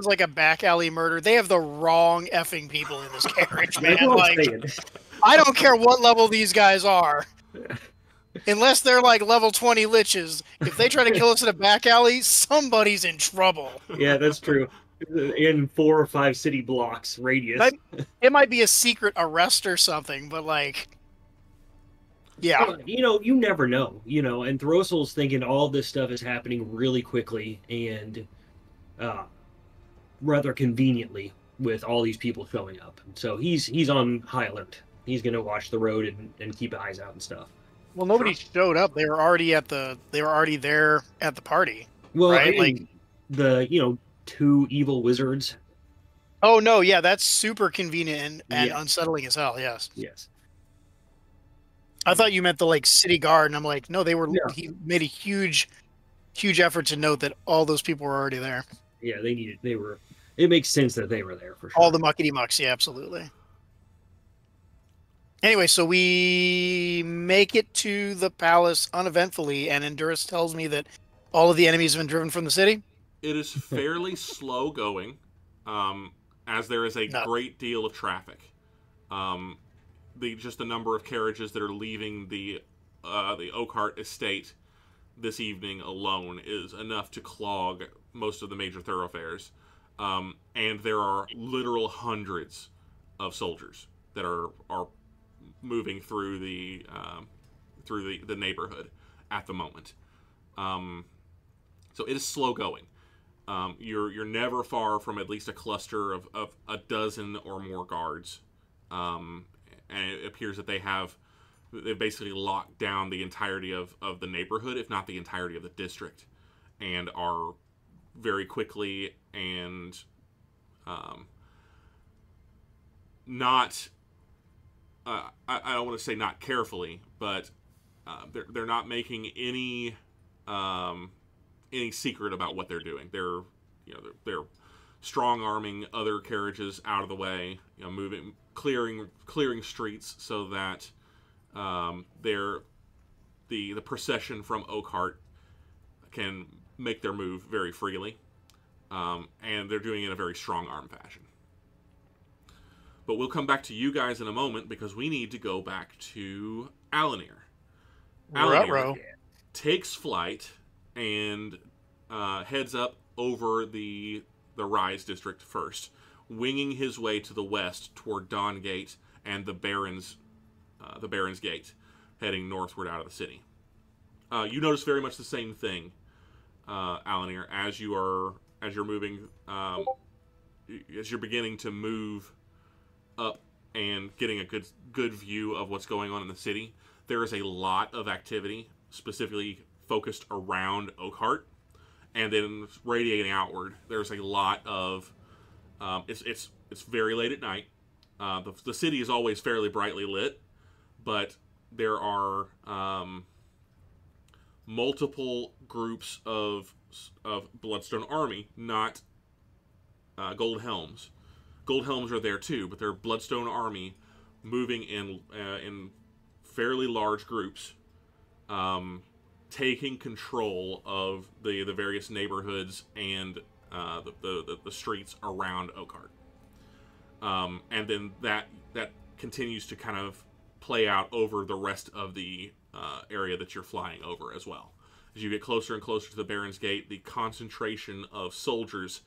like a back alley murder, they have the wrong effing people in this carriage, man. Like, I don't care what level these guys are. Unless they're like level 20 liches. If they try to kill us in a back alley, somebody's in trouble. Yeah, that's true. In 4 or 5 city blocks radius. It might be a secret arrest or something, but like, yeah. You never know, and thoros'l's thinking all this stuff is happening really quickly and rather conveniently with all these people showing up. So he's on high alert. He's going to watch the road and keep eyes out and stuff. Well, nobody showed up. They were already there at the party. Well, right? Like the 2 evil wizards. Oh no, yeah, that's super convenient and unsettling as hell. Yes. Yes. I thought you meant the like city guard, and I'm like, no, they were. Yeah. He made a huge effort to note that all those people were already there. Yeah, they were. It makes sense that they were there for sure. All the muckety mucks, yeah, absolutely. Anyway, so we make it to the palace uneventfully, and Endurus tells me that all of the enemies have been driven from the city. It is fairly slow going, as there is a great deal of traffic. Just the number of carriages that are leaving the Oakhart estate this evening alone is enough to clog most of the major thoroughfares, and there are literal hundreds of soldiers that are moving through the neighborhood at the moment. So it is slow going. You're never far from at least a cluster of a dozen or more guards. And it appears that they've basically locked down the entirety of the neighborhood, if not the entirety of the district, and are very quickly and not... I don't want to say not carefully, but they're not making any secret about what they're doing. They're strong arming other carriages out of the way, clearing streets so that the procession from Oakhart can make their move very freely, and they're doing it in a very strong arm fashion. But we'll come back to you guys in a moment because we need to go back to Alanir. Ruh-roh. Takes flight and heads up over the Rise district first, winging his way to the west toward Dawn Gate and the Baron's Gate, heading northward out of the city. You notice very much the same thing, Alanir, as you're moving, as you're beginning to move up and getting a good view of what's going on in the city. There is a lot of activity, specifically focused around Oakhart, and then radiating outward. There's a lot of it's very late at night. The city is always fairly brightly lit, but there are multiple groups of Bloodstone Army, not Gold Helms. Gold Helms are there too, but they're Bloodstone Army moving in fairly large groups, taking control of the various neighborhoods and the streets around Oakhart. And then that continues to kind of play out over the rest of the area that you're flying over as well. As you get closer and closer to the Baron's Gate, the concentration of soldiers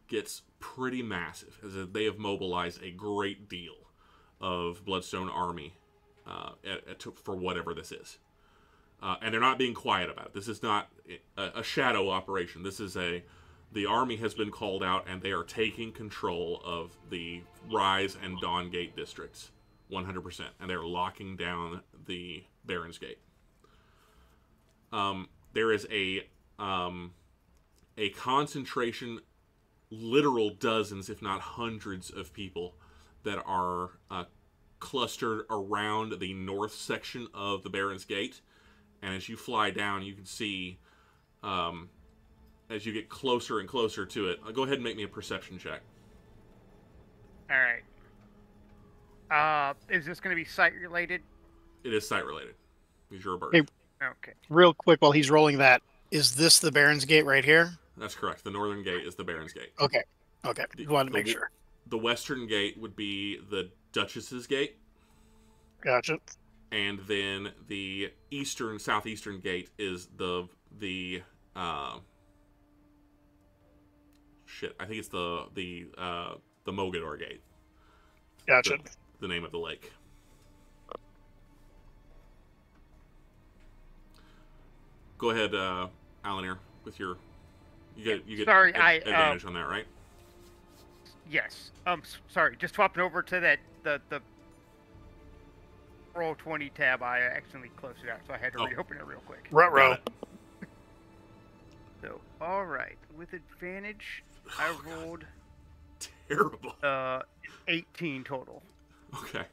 gets pretty massive, as they have mobilized a great deal of Bloodstone Army for whatever this is. And they're not being quiet about it. This is not a shadow operation. This is the army has been called out, and they are taking control of the Rise and Dawn Gate districts, 100%. And they're locking down the Baron's Gate. There is a concentration, literal dozens, if not hundreds of people that are clustered around the north section of the Baron's Gate. And as you fly down, you can see, as you get closer and closer to it, go ahead and make me a perception check. All right. Is this going to be site related? It is site related. Because you're a bird. Hey, Okay. real quick, while he's rolling that, is this the Baron's Gate right here? That's correct. The northern gate is the Baron's Gate. Okay. Just wanted to make sure. The western gate would be the Duchess's Gate. Gotcha. And then the southeastern gate is the I think it's the Mogador Gate. Gotcha. The name of the lake. Go ahead, Alanir, with your you get Sorry, advantage on that, right? Yes. Sorry. Just swapping over to the Roll 20 tab. I accidentally closed it out, so I had to reopen it real quick. Ruh-roh. So, all right. With advantage, I rolled terrible. 18 total. Okay.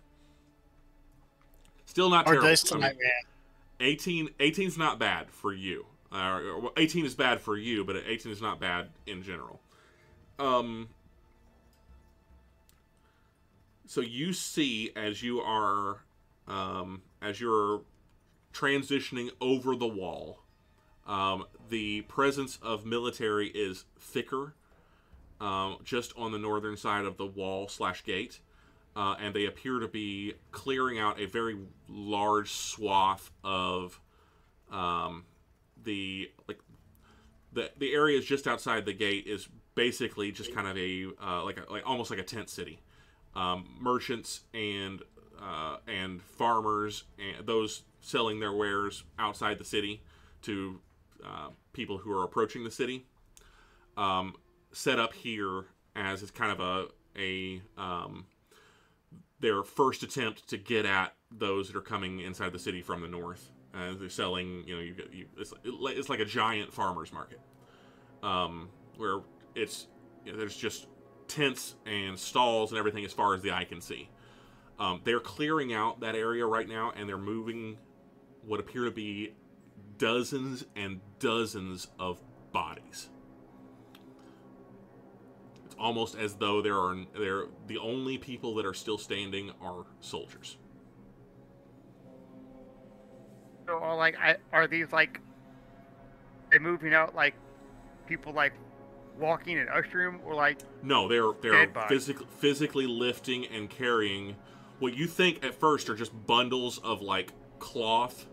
Still not Our terrible. dice tonight, man. 18's not bad for you. 18 is bad for you, but 18 is not bad in general. So you see, as you are, as you're transitioning over the wall, the presence of military is thicker, just on the northern side of the wall/gate. And they appear to be clearing out a very large swath of the areas just outside the gate is basically just kind of almost like a tent city. Merchants and farmers and those selling their wares outside the city to people who are approaching the city, set up here as it's kind of their first attempt to get at those that are coming inside the city from the north. They're selling, it's like a giant farmer's market, where there's just tents and stalls and everything as far as the eye can see. They're clearing out that area right now, and they're moving what appear to be dozens and dozens of bodies. It's almost as though they're the only people that are still standing are soldiers. So, are these they're moving out like people like walking and ushering them, or like No, they're dead bodies? physically lifting and carrying what you think at first are just bundles of like cloth,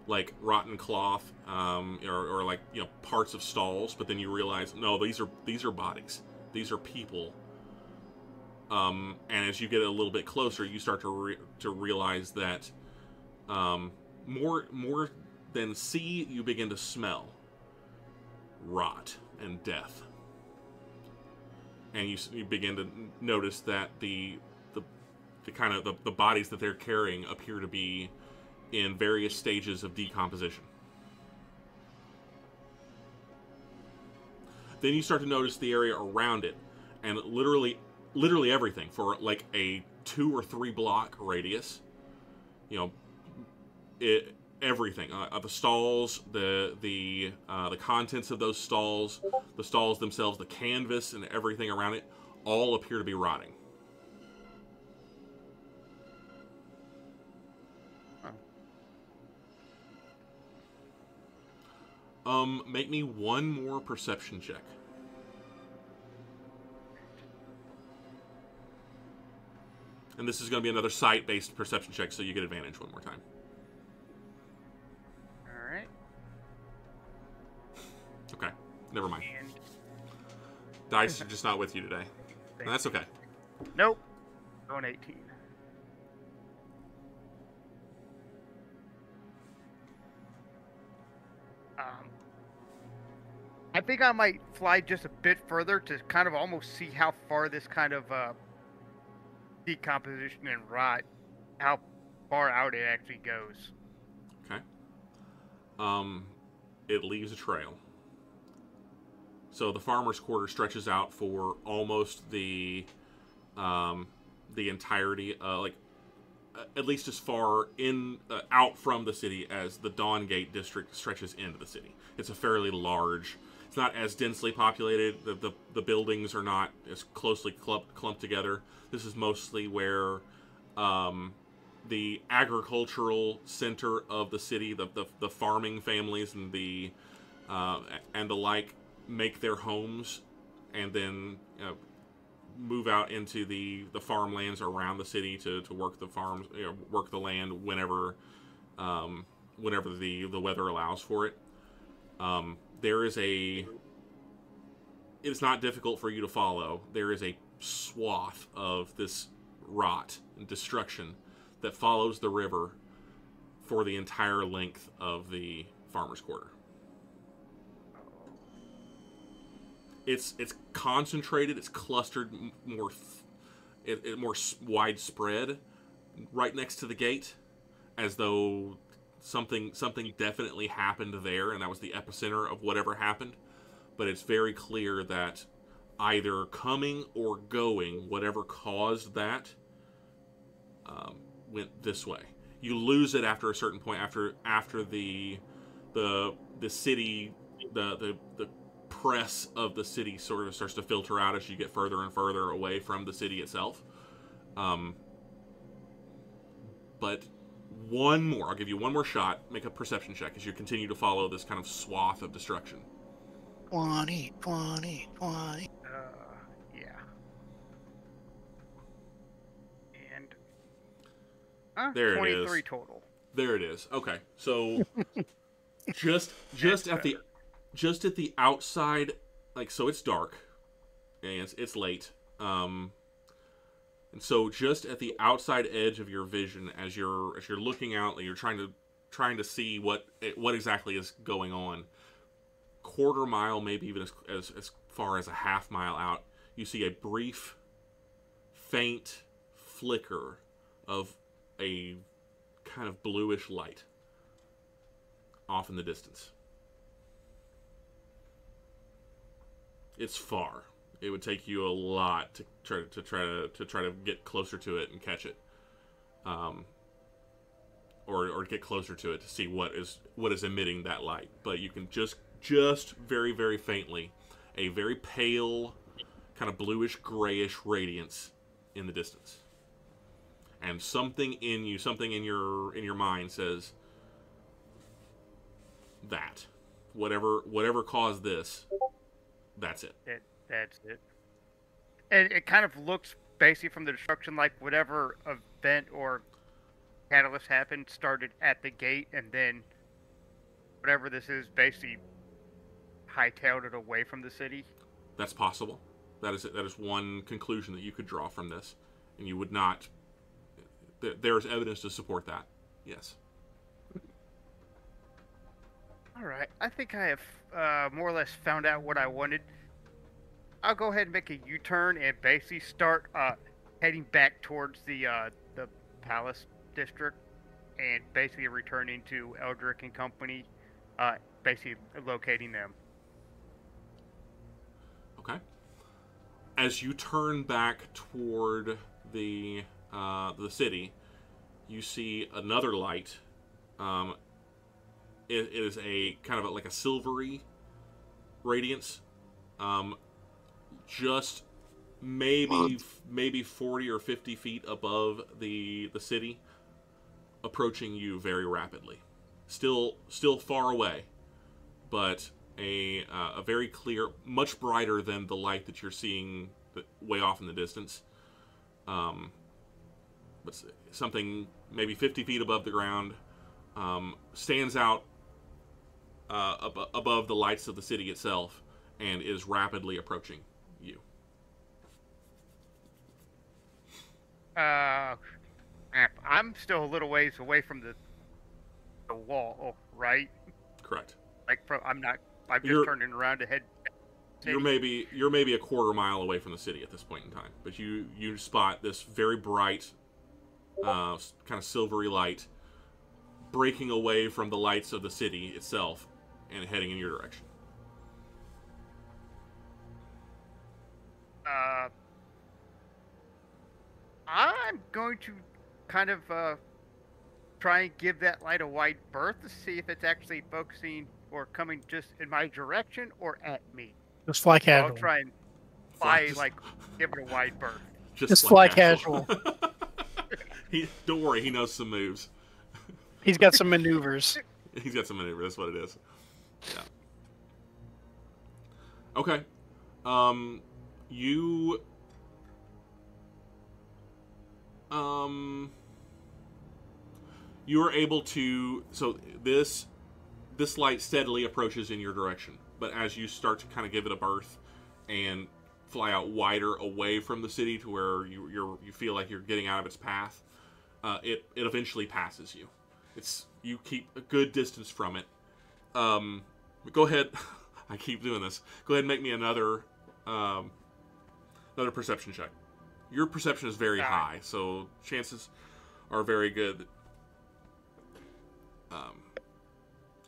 like rotten cloth, or like, you know, parts of stalls. But then you realize, no, these are bodies. These are people. And as you get a little bit closer, you start to realize that more than see, you begin to smell rot and death. And you begin to notice that the kind of the bodies that they're carrying appear to be in various stages of decomposition. Then you start to notice the area around it, and literally everything for like a 2 or 3 block radius. You know, everything, the stalls, the contents of those stalls, the stalls themselves, the canvas and everything around it, all appear to be rotting. Make me one more perception check. And this is going to be another sight-based perception check, so you get advantage one more time. All right. Okay, never mind. And Dice are just not with you today. And that's okay. nope. Going 18. I think I might fly just a bit further to kind of almost see how far this kind of decomposition and rot, how far out it actually goes. Okay. It leaves a trail. So the farmer's quarter stretches out for almost the entirety, like at least as far in out from the city as the Dawn Gate district stretches into the city. It's a fairly large. It's not as densely populated. The buildings are not as closely clumped together. This is mostly where the agricultural center of the city, the farming families and the like, make their homes, and then move out into the farmlands around the city to work the farms, work the land whenever the weather allows for it. There is it's not difficult for you to follow. There is a swath of this rot and destruction that follows the river for the entire length of the farmer's quarter. It's concentrated, it's clustered more widespread right next to the gate, as though something definitely happened there, and that was the epicenter of whatever happened. But it's very clear that either coming or going, whatever caused that, went this way. You lose it after a certain point, after the city, the press of the city sort of starts to filter out as you get further and further away from the city itself. But I'll give you one more shot. Make a perception check as you continue to follow this kind of swath of destruction. 20. Yeah. And There it 23 is. total. There it is. Okay, so just at the outside, like, so it's dark and it's late. And so just at the outside edge of your vision, as you're looking out, you're trying to see what exactly is going on. Quarter mile, maybe even as far as a half mile out, you see a brief, faint flicker of a kind of bluish light off in the distance. It's far. It would take you a lot to try to get closer to it and catch it, or get closer to it to see what is emitting that light. But you can just very, very faintly, a very pale, kind of bluish grayish radiance in the distance. And something in your mind says that whatever caused this That's it. That's it. And it kind of looks basically from the destruction like whatever event or catalyst happened started at the gate, and then whatever this is basically hightailed it away from the city. That's possible. That is one conclusion that you could draw from this, and you would not. There's evidence to support that. Yes. All right. I think I have more or less found out what I wanted. I'll go ahead and make a U-turn and basically start heading back towards the Palace District, and basically returning to Eldrick and company, basically locating them. Okay. As you turn back toward the city, you see another light. It is a kind of like a silvery radiance. Just maybe 40 or 50 feet above the city, approaching you very rapidly. Still far away, but a very clear, much brighter than the light that you're seeing way off in the distance. But something maybe 50 feet above the ground, stands out above the lights of the city itself, and is rapidly approaching you. I'm still a little ways away from the wall, right? Correct. I'm just turning around to head. You're maybe a quarter mile away from the city at this point in time, but you spot this very bright, kind of silvery light breaking away from the lights of the city itself and heading in your direction. I'm going to kind of try and give that light a wide berth to see if it's actually focusing or coming just in my direction or at me. Just fly casual. I'll try and give it a wide berth. Just fly casual. Don't worry, he knows some moves. He's got some maneuvers. He's got some maneuvers, that's what it is. Yeah. Okay. You are able to, so this light steadily approaches in your direction, but as you start to kind of give it a berth and fly out wider away from the city to where you feel like you're getting out of its path, it eventually passes you. You keep a good distance from it. Go ahead. I keep doing this. Go ahead and make me another perception check. Your perception is very high, so chances are very good that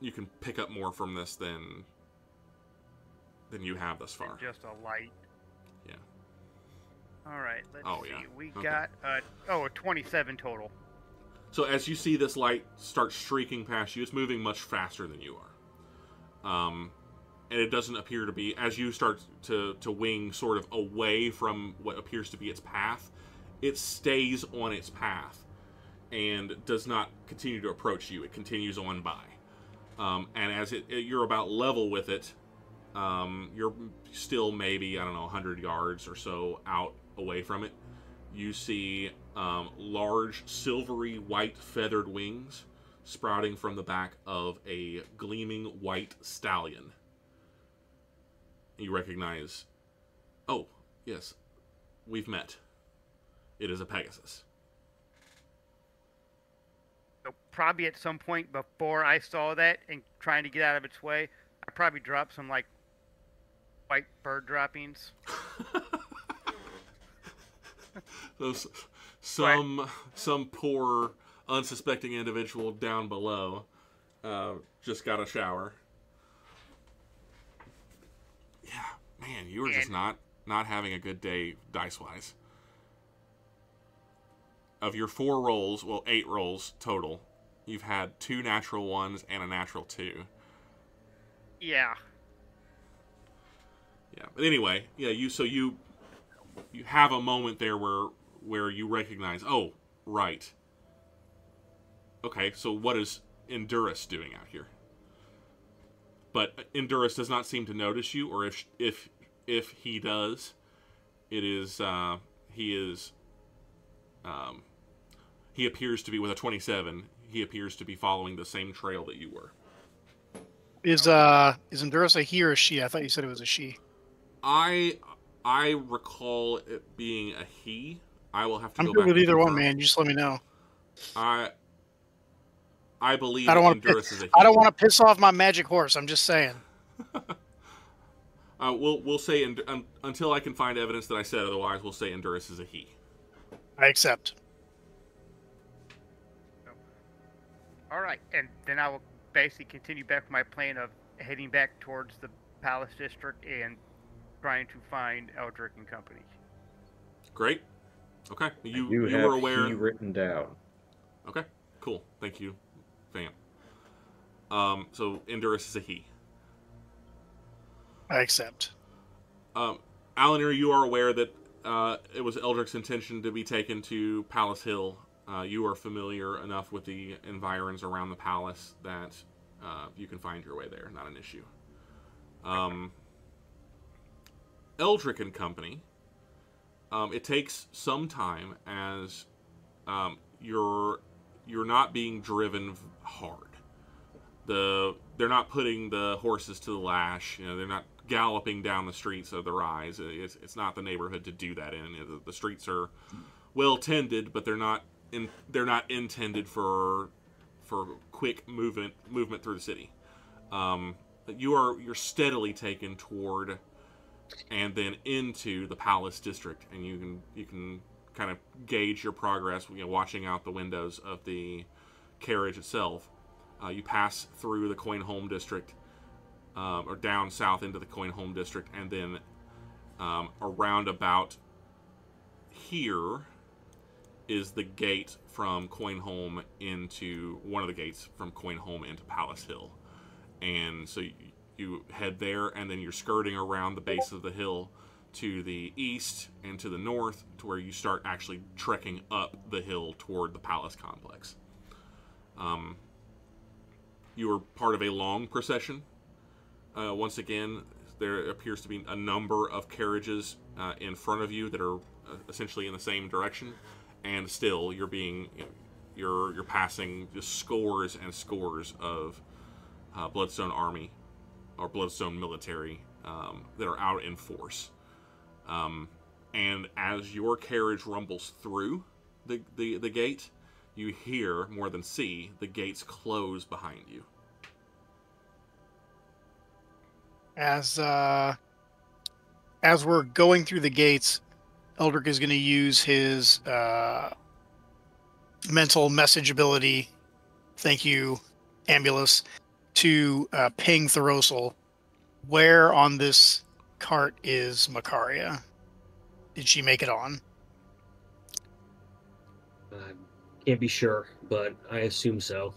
you can pick up more from this than you have thus far. Just a light. Yeah. All right. Let's see. Yeah. We got a 27 total. So as you see this light start streaking past you, it's moving much faster than you are. And it doesn't appear to be, as you start to wing sort of away from what appears to be its path, it stays on its path and does not continue to approach you. It continues on by. And as you're about level with it, you're still maybe, 100 yards or so out away from it. You see large silvery white feathered wings sprouting from the back of a gleaming white stallion. You recognize, oh, yes, we've met. It is a Pegasus. So probably at some point before I saw that and trying to get out of its way, I probably dropped some, white bird droppings. Some poor, unsuspecting individual down below just got a shower. Yeah, man, you were just not having a good day dice-wise. Of your 4 rolls, 8 rolls total, you've had 2 natural 1s and a natural 2. Yeah. Yeah, but anyway, yeah, you have a moment there where you recognize, oh, right. Okay, so what is Endurus doing out here? But Endurus does not seem to notice you, or if if he does, it is he appears to be with a 27. He appears to be following the same trail that you were. Is Endurus a he or a she? I thought you said it was a she. I recall it being a he. I will have to I'm go good back with and either one, confirm. man. You just let me know. I believe I don't want Endurus is a he. I don't want to piss off my magic horse. I'm just saying. We'll say until I can find evidence that I said otherwise. We'll say Endurus is a he. I accept. All right, and then I will basically continue back with my plan of heading back towards the Palace District and trying to find Eldrick and company. Great. Okay, You you have were aware. he written down. Okay, cool. Thank you, fam. So Endurus is a he. I accept. Alanir, you are aware that it was Eldrick's intention to be taken to Palace Hill. You are familiar enough with the environs around the palace that you can find your way there. Not an issue. Eldrick and company. It takes some time as you're not being driven hard. They're not putting the horses to the lash. You know, they're not galloping down the streets of the rise. It's not the neighborhood to do that in. The streets are well tended, but they're not intended for quick movement through the city. You're steadily taken toward and then into the Palace District, and you can kind of gauge your progress, watching out the windows of the carriage itself. You pass through the Coin Home District, or down south into the Coin Home District, and then around about here is the gate from Coin Home into one of the gates from Coin Home into Palace Hill. And so you head there, and then you're skirting around the base of the hill to the east and to the north, to where you start actually trekking up the hill toward the palace complex. You are part of a long procession. Once again, there appears to be a number of carriages in front of you that are essentially in the same direction, and still you're passing just scores and scores of Bloodstone army or Bloodstone military that are out in force. And as your carriage rumbles through the gate, you hear more than see the gates close behind you. As we're going through the gates, Eldrick is going to use his mental message ability. Thank you, Ambulus, to ping thoros'l. Where on this cart is Makaria? Did she make it on? Can't be sure, but I assume so.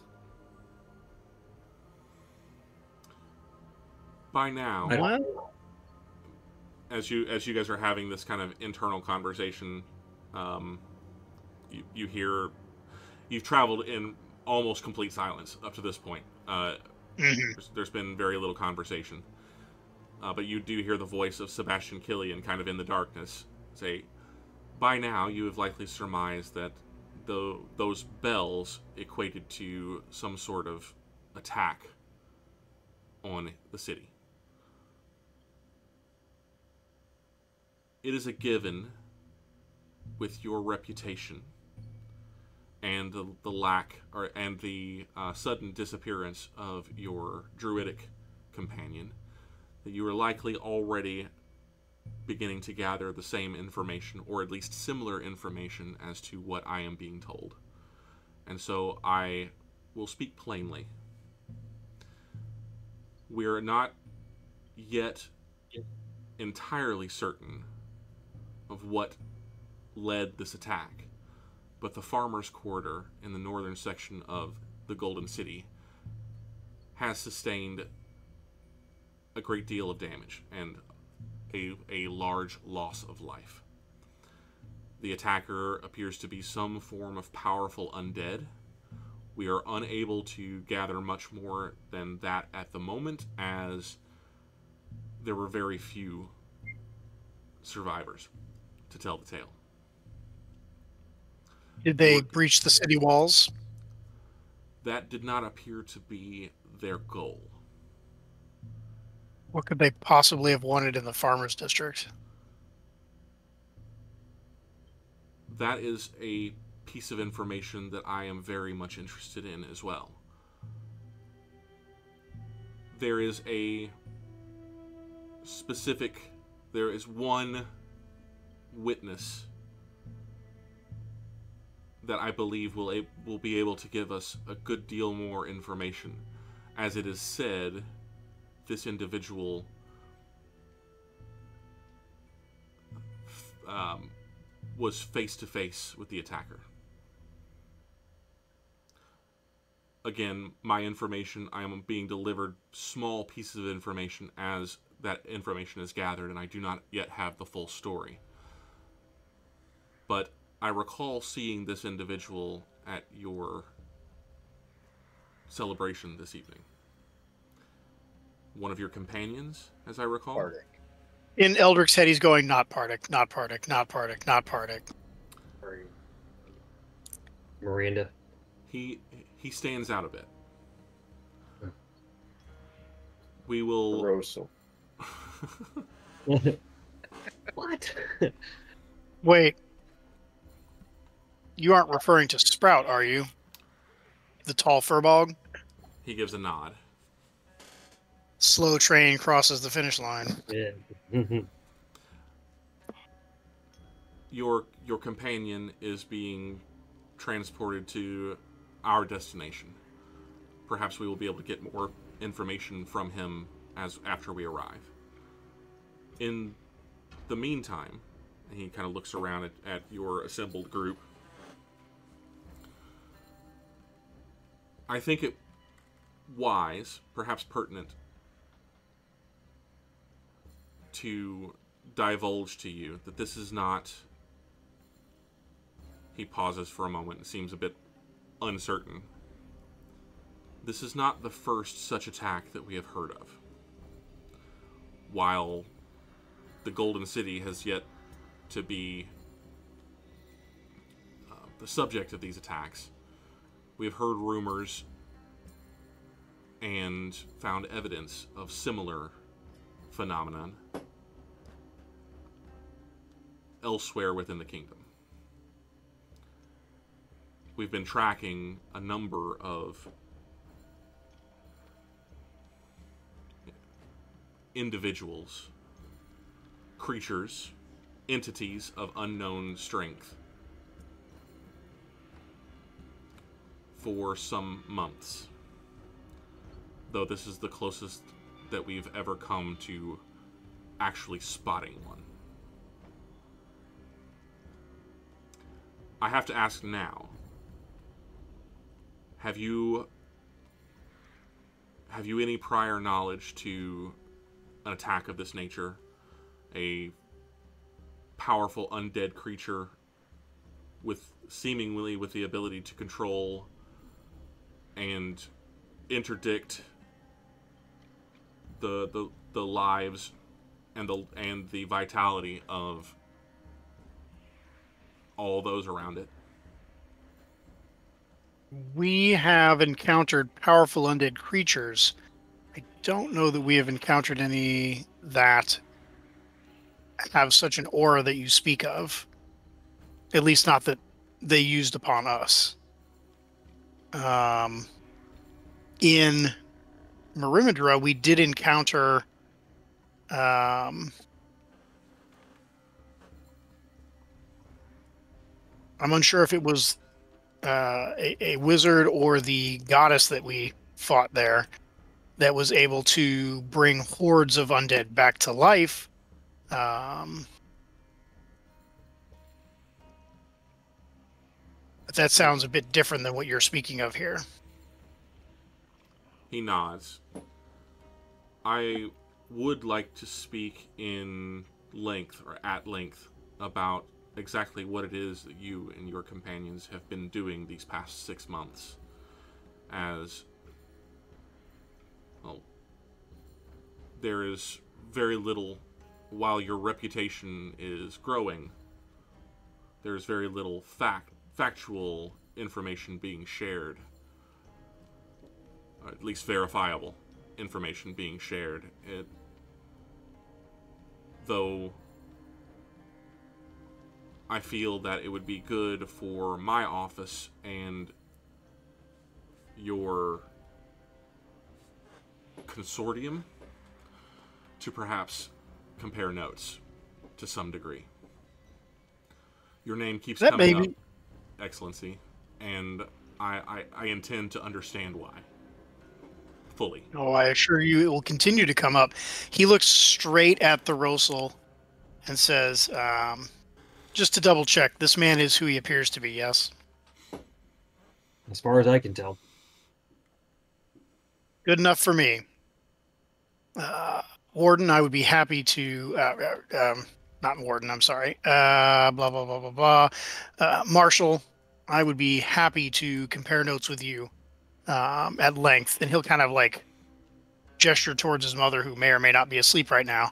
By now, What? as you guys are having this kind of internal conversation, you hear you've traveled in almost complete silence up to this point. There's been very little conversation, but you do hear the voice of Sebastian Killian kind of in the darkness say, by now you have likely surmised that those bells equated to some sort of attack on the city. It is a given with your reputation and the lack and the sudden disappearance of your druidic companion that you are likely already beginning to gather the same information, or at least similar information, as to what I am being told. And so I will speak plainly. We are not yet entirely certain of what led this attack, but the Farmers' Quarter in the northern section of the Golden City has sustained a great deal of damage and a large loss of life. The attacker appears to be some form of powerful undead. We are unable to gather much more than that at the moment, as there were very few survivors to tell the tale. Did they breach the city walls? That did not appear to be their goal. What could they possibly have wanted in the farmers' district? That is a piece of information that I am very much interested in as well. There is one witness that I believe will be able to give us a good deal more information. As it is said, this individual was face to face with the attacker. Again, my information, I am being delivered small pieces of information as that information is gathered, and I do not yet have the full story. But I recall seeing this individual at your celebration this evening. One of your companions, as I recall? Bardic. In Eldric's head, he's going, not Pardic, not Pardic, not Pardic, not Pardic. Miranda. He stands out a bit. We will... thoros'l. What? Wait. You aren't referring to Sprout, are you? The tall furbog? He gives a nod. Slow train crosses the finish line. Yeah. Your companion is being transported to our destination. Perhaps we will be able to get more information from him after we arrive. In the meantime, he kind of looks around at your assembled group. I think it wise, perhaps pertinent, to divulge to you that this is not... He pauses for a moment and seems a bit uncertain. This is not the first such attack that we have heard of. While the Golden City has yet to be the subject of these attacks, we have heard rumors and found evidence of similar phenomenon elsewhere within the kingdom. We've been tracking a number of individuals, creatures, entities of unknown strength for some months. Though this is the closest that we've ever come to actually spotting one. I have to ask now, have you any prior knowledge to an attack of this nature? A powerful undead creature seemingly with the ability to control and interdict the lives and the vitality of all those around it. We have encountered powerful undead creatures. I don't know that we have encountered any that have such an aura that you speak of. At least not that they used upon us. In Merimidra, we did encounter I'm unsure if it was a wizard or the goddess that we fought there that was able to bring hordes of undead back to life. But that sounds a bit different than what you're speaking of here. He nods. I would like to speak in length, or at length, about exactly what it is that you and your companions have been doing these past 6 months. As, well, there is very little while your reputation is growing, there's very little factual information being shared, or at least verifiable information being shared. Though I feel that it would be good for my office and your consortium to perhaps compare notes to some degree. Your name keeps coming up, Excellency, and I intend to understand why. Fully. Oh, I assure you it will continue to come up. He looks straight at the thoros'l and says, just to double check, this man is who he appears to be, yes? As far as I can tell. Good enough for me. Warden, I would be happy to... not Warden, I'm sorry. Blah, blah, blah, blah, blah. Marshal, I would be happy to compare notes with you at length. And he'll kind of like gesture towards his mother, who may or may not be asleep right now,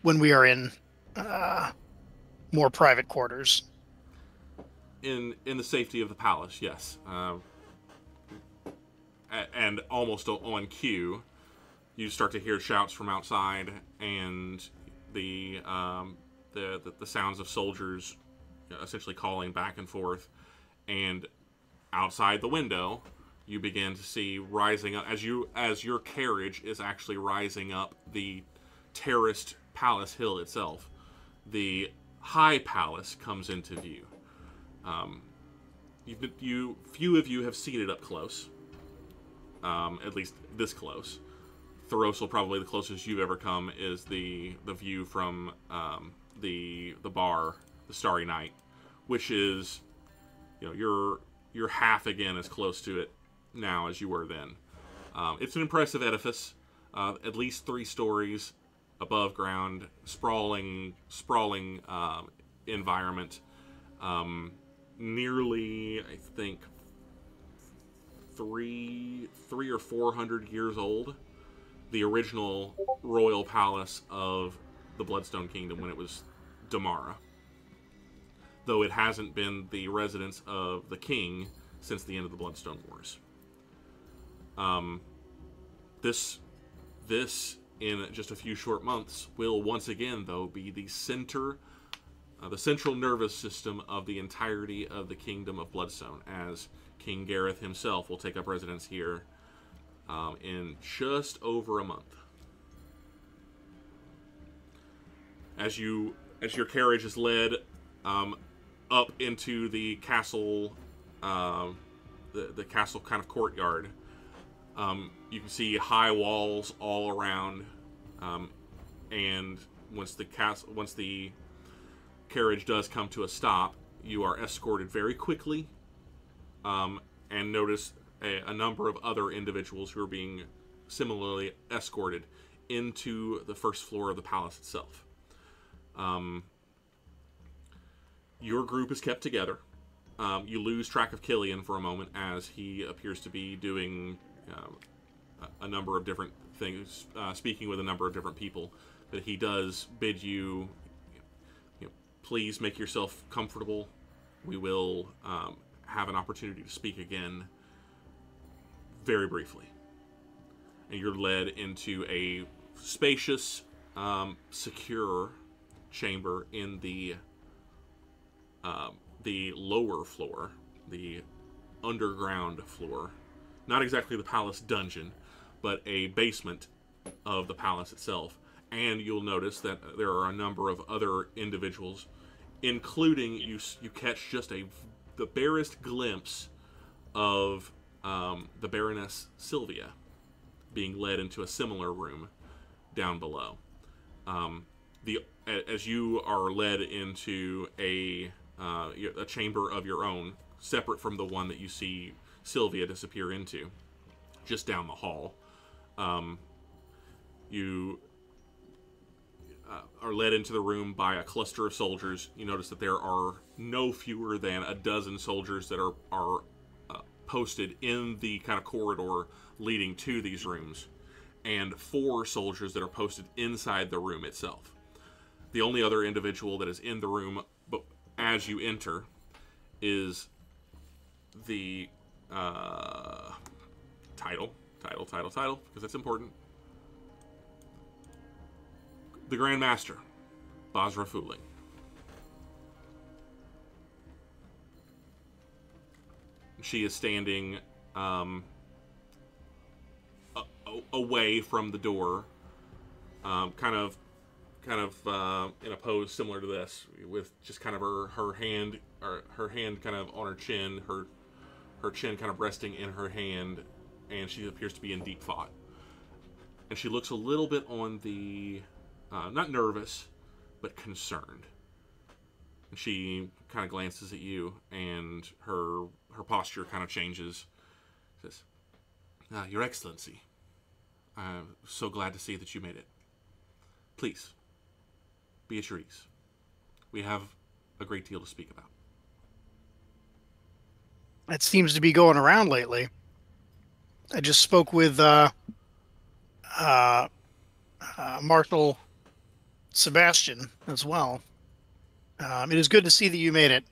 when we are in more private quarters. In the safety of the palace, yes. And almost on cue, you start to hear shouts from outside, and the sounds of soldiers essentially calling back and forth. And outside the window, you begin to see rising up as your carriage is actually rising up the terraced palace hill itself. The high palace comes into view. Few of you have seen it up close, at least this close. thoros'l, probably the closest you've ever come, is the view from the bar, the Starry Night, which is, you're half again as close to it now as you were then. It's an impressive edifice, at least 3 stories above ground, sprawling environment. Nearly, I think, 300 or 400 years old. The original royal palace of the Bloodstone Kingdom when it was Damara. Though it hasn't been the residence of the king since the end of the Bloodstone Wars. This in just a few short months will once again, though, be the central nervous system of the entirety of the Kingdom of Bloodstone, as King Gareth himself will take up residence here in just over a month. As your carriage is led up into the castle, the castle kind of courtyard, you can see high walls all around, and once the carriage does come to a stop, you are escorted very quickly, and notice a number of other individuals who are being similarly escorted into the first floor of the palace itself. Your group is kept together. You lose track of Killian for a moment, as he appears to be doing a number of different things, speaking with a number of different people. But he does bid you, please make yourself comfortable. We will have an opportunity to speak again very briefly. And you're led into a spacious, secure chamber in the lower floor, the underground floor. Not exactly the palace dungeon, but a basement of the palace itself. And you'll notice that there are a number of other individuals, including you catch just the barest glimpse of the Baroness Sylvia being led into a similar room down below. As you are led into a chamber of your own, separate from the one that you see Sylvia disappear into, just down the hall. You are led into the room by a cluster of soldiers. You notice that there are no fewer than a dozen soldiers that are posted in the kind of corridor leading to these rooms. and 4 soldiers that are posted inside the room itself. The only other individual that is in the room, but as you enter, is the title, because that's important. The Grand Master, Basra Fuling. She is standing away from the door, kind of in a pose similar to this, with just kind of her hand kind of on her chin, her chin kind of resting in her hand, and she appears to be in deep thought. And she looks a little bit on the not nervous, but concerned. And she kind of glances at you, and her posture kind of changes. She says, Your Excellency, I'm so glad to see that you made it. Please, be at your ease. We have a great deal to speak about. That seems to be going around lately. I just spoke with Marshal Sebastian as well. It is good to see that you made it.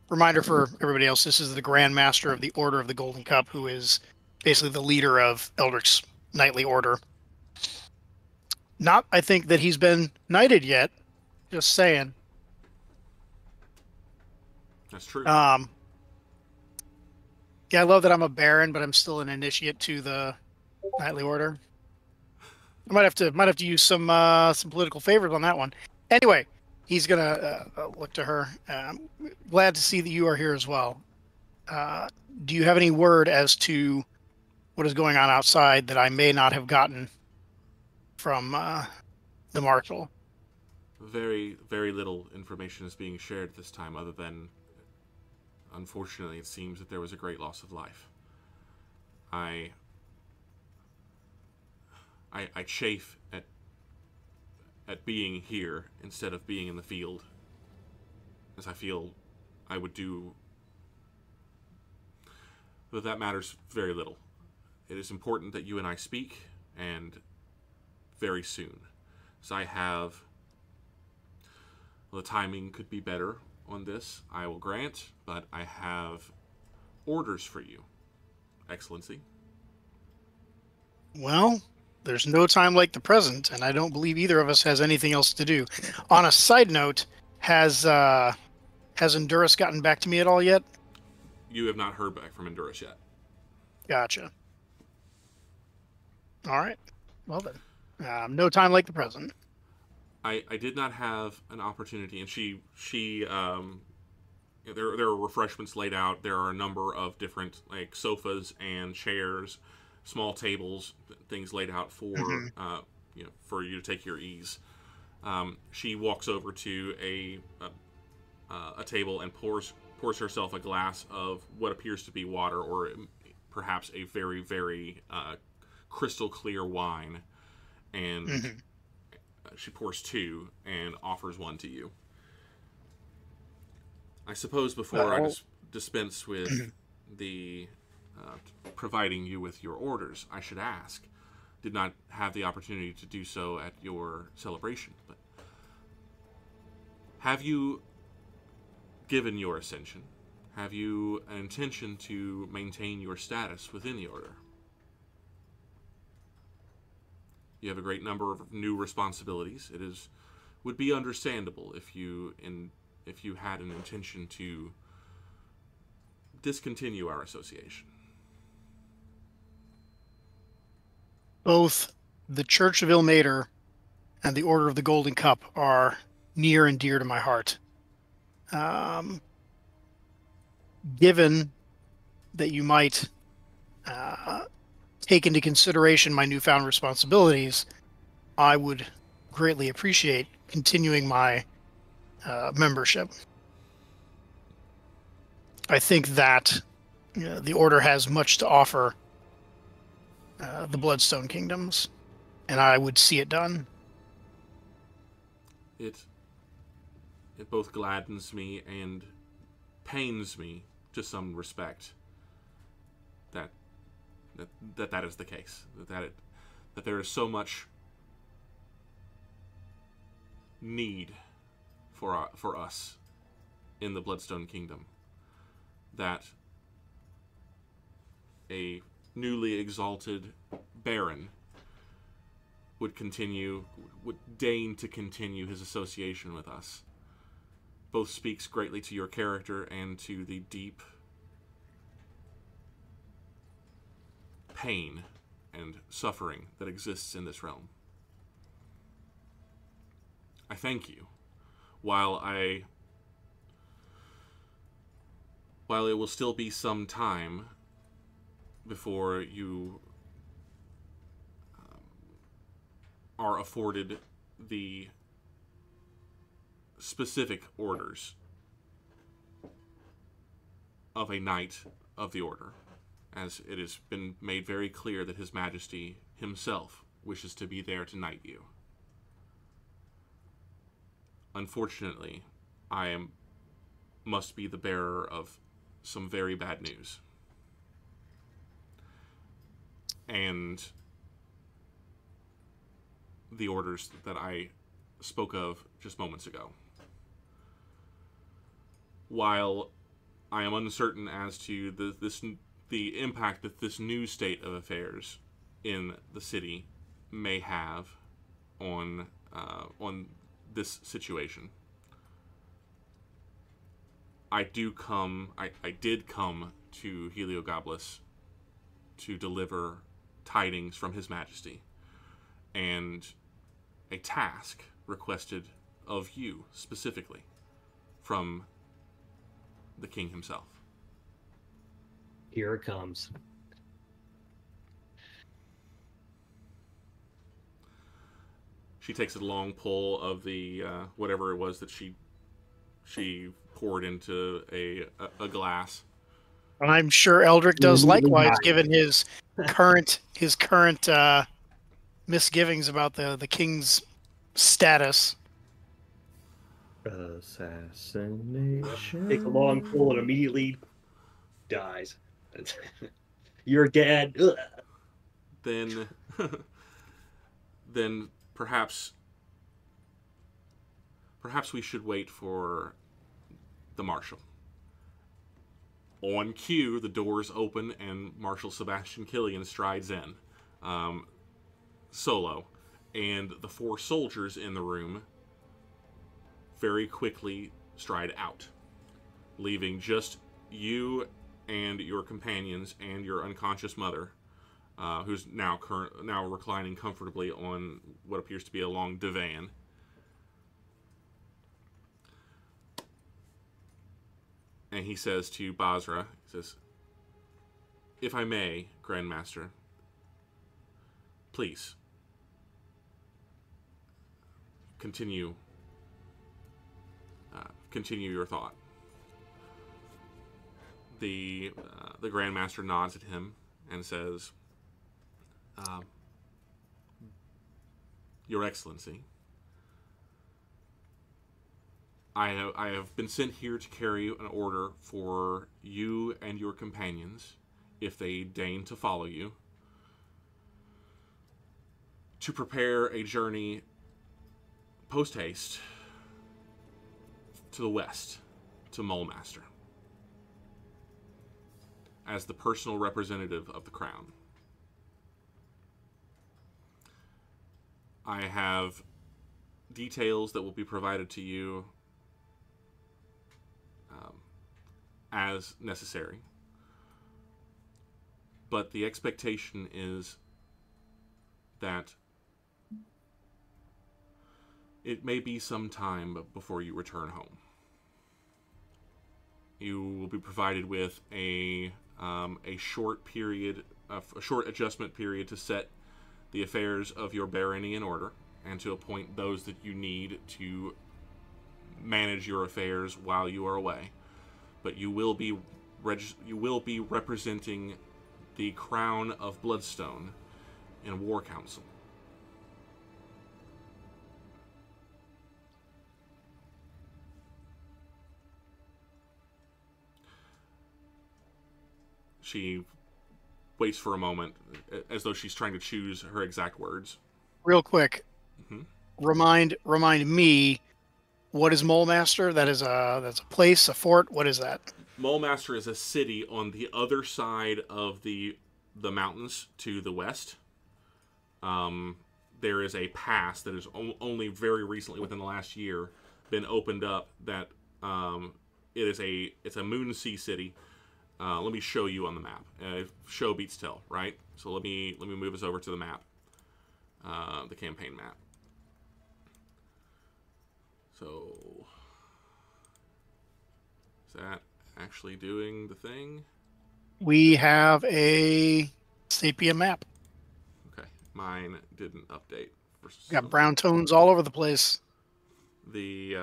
Reminder for everybody else, this is the Grand Master of the Order of the Golden Cup, who is basically the leader of Eldric's knightly order. Not, I think, that he's been knighted yet. Just saying. That's true. Yeah, I love that I'm a Baron, but I'm still an initiate to the knightly order. I might have to use some political favors on that one. Anyway, he's gonna look to her. Glad to see that you are here as well. Do you have any word as to what is going on outside that I may not have gotten from the Marshal? Very, very little information is being shared this time, other than, unfortunately, it seems that there was a great loss of life. I chafe at being here instead of being in the field, as I feel I would do. But that matters very little. It is important that you and I speak, and very soon. So I have... Well, the timing could be better on this, I will grant, but I have orders for you, Excellency. Well, there's no time like the present, and I don't believe either of us has anything else to do. On a side note, has Endurus gotten back to me at all yet? You have not heard back from Endurus yet. Gotcha. All right. Well then, no time like the present. I did not have an opportunity, and there are refreshments laid out. There are a number of different like sofas and chairs, small tables, things laid out for for you to take your ease. She walks over to a table and pours herself a glass of what appears to be water, or perhaps a very, very crystal clear wine, and she pours 2 and offers 1 to you. I suppose before I dispense with the providing you with your orders, I should ask. Did not have the opportunity to do so at your celebration, but have you given your ascension? Have you an intention to maintain your status within the order? You have a great number of new responsibilities. It would be understandable if you had an intention to discontinue our association. Both the Church of Ilmater and the Order of the Golden Cup are near and dear to my heart. Given that you might take into consideration my newfound responsibilities, I would greatly appreciate continuing my membership. I think that the Order has much to offer the Bloodstone Kingdoms, and I would see it done. It both gladdens me and pains me to some respect that is the case. that there is so much need for us in the Bloodstone Kingdom that a newly exalted Baron would deign to continue his association with us. Both speaks greatly to your character and to the deep pain and suffering that exists in this realm. I thank you. While it will still be some time before you are afforded the specific orders of a Knight of the Order, as it has been made very clear that His Majesty himself wishes to be there to knight you. Unfortunately, must be the bearer of some very bad news. And the orders that I spoke of just moments ago. While I am uncertain as to the impact that this new state of affairs in the city may have on this situation, I did come to Heliogabalus to deliver tidings from His Majesty, and a task requested of you specifically from the king himself. Here it comes. She takes a long pull of the whatever it was that she poured into a glass. I'm sure Eldrick does likewise, given his current misgivings about the king's status. Assassination. Takes a long pull and immediately dies. You're dead. Ugh. Then perhaps we should wait for the Marshal. On cue, the doors open and Marshal Sebastian Killian strides in, solo, and the 4 soldiers in the room very quickly stride out, leaving just you and your companions and your unconscious mother, who's now reclining comfortably on what appears to be a long divan. And he says to Basra, he says, "If I may, Grandmaster, please continue your thought." The Grandmaster nods at him and says, "Your Excellency, I have been sent here to carry an order for you and your companions, if they deign to follow you, to prepare a journey post-haste to the west, to Mulmaster, as the personal representative of the crown. I have details that will be provided to you as necessary, but the expectation is that it may be some time before you return home. You will be provided with a short adjustment period to set the affairs of your barony in order, and to appoint those that you need to manage your affairs while you are away. But you will be representing the Crown of Bloodstone in War Council. She waits for a moment, as though she's trying to choose her exact words. Real quick, Mm-hmm. remind me, what is Mole Master? That's a place, a fort. What is that? Mole Master is a city on the other side of the mountains to the west. There is a pass that is only very recently, within the last year, been opened up. That it's a moon sea city. Let me show you on the map. Show beats tell, right? So let me move us over to the map, the campaign map. So is that actually doing the thing? We have a sepia map. Okay, mine didn't update. Got brown tones all over the place. The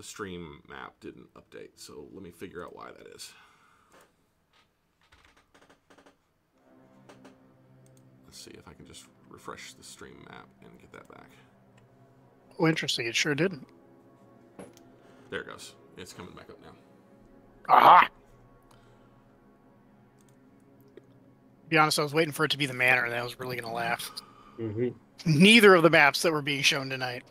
stream map didn't update, so let me figure out why that is. Let's see if I can just refresh the stream map and get that back. Oh, interesting. It sure didn't. There it goes. It's coming back up now. Aha! To be honest, I was waiting for it to be the manor, and I was really going to laugh. Mm-hmm. Neither of the maps that were being shown tonight.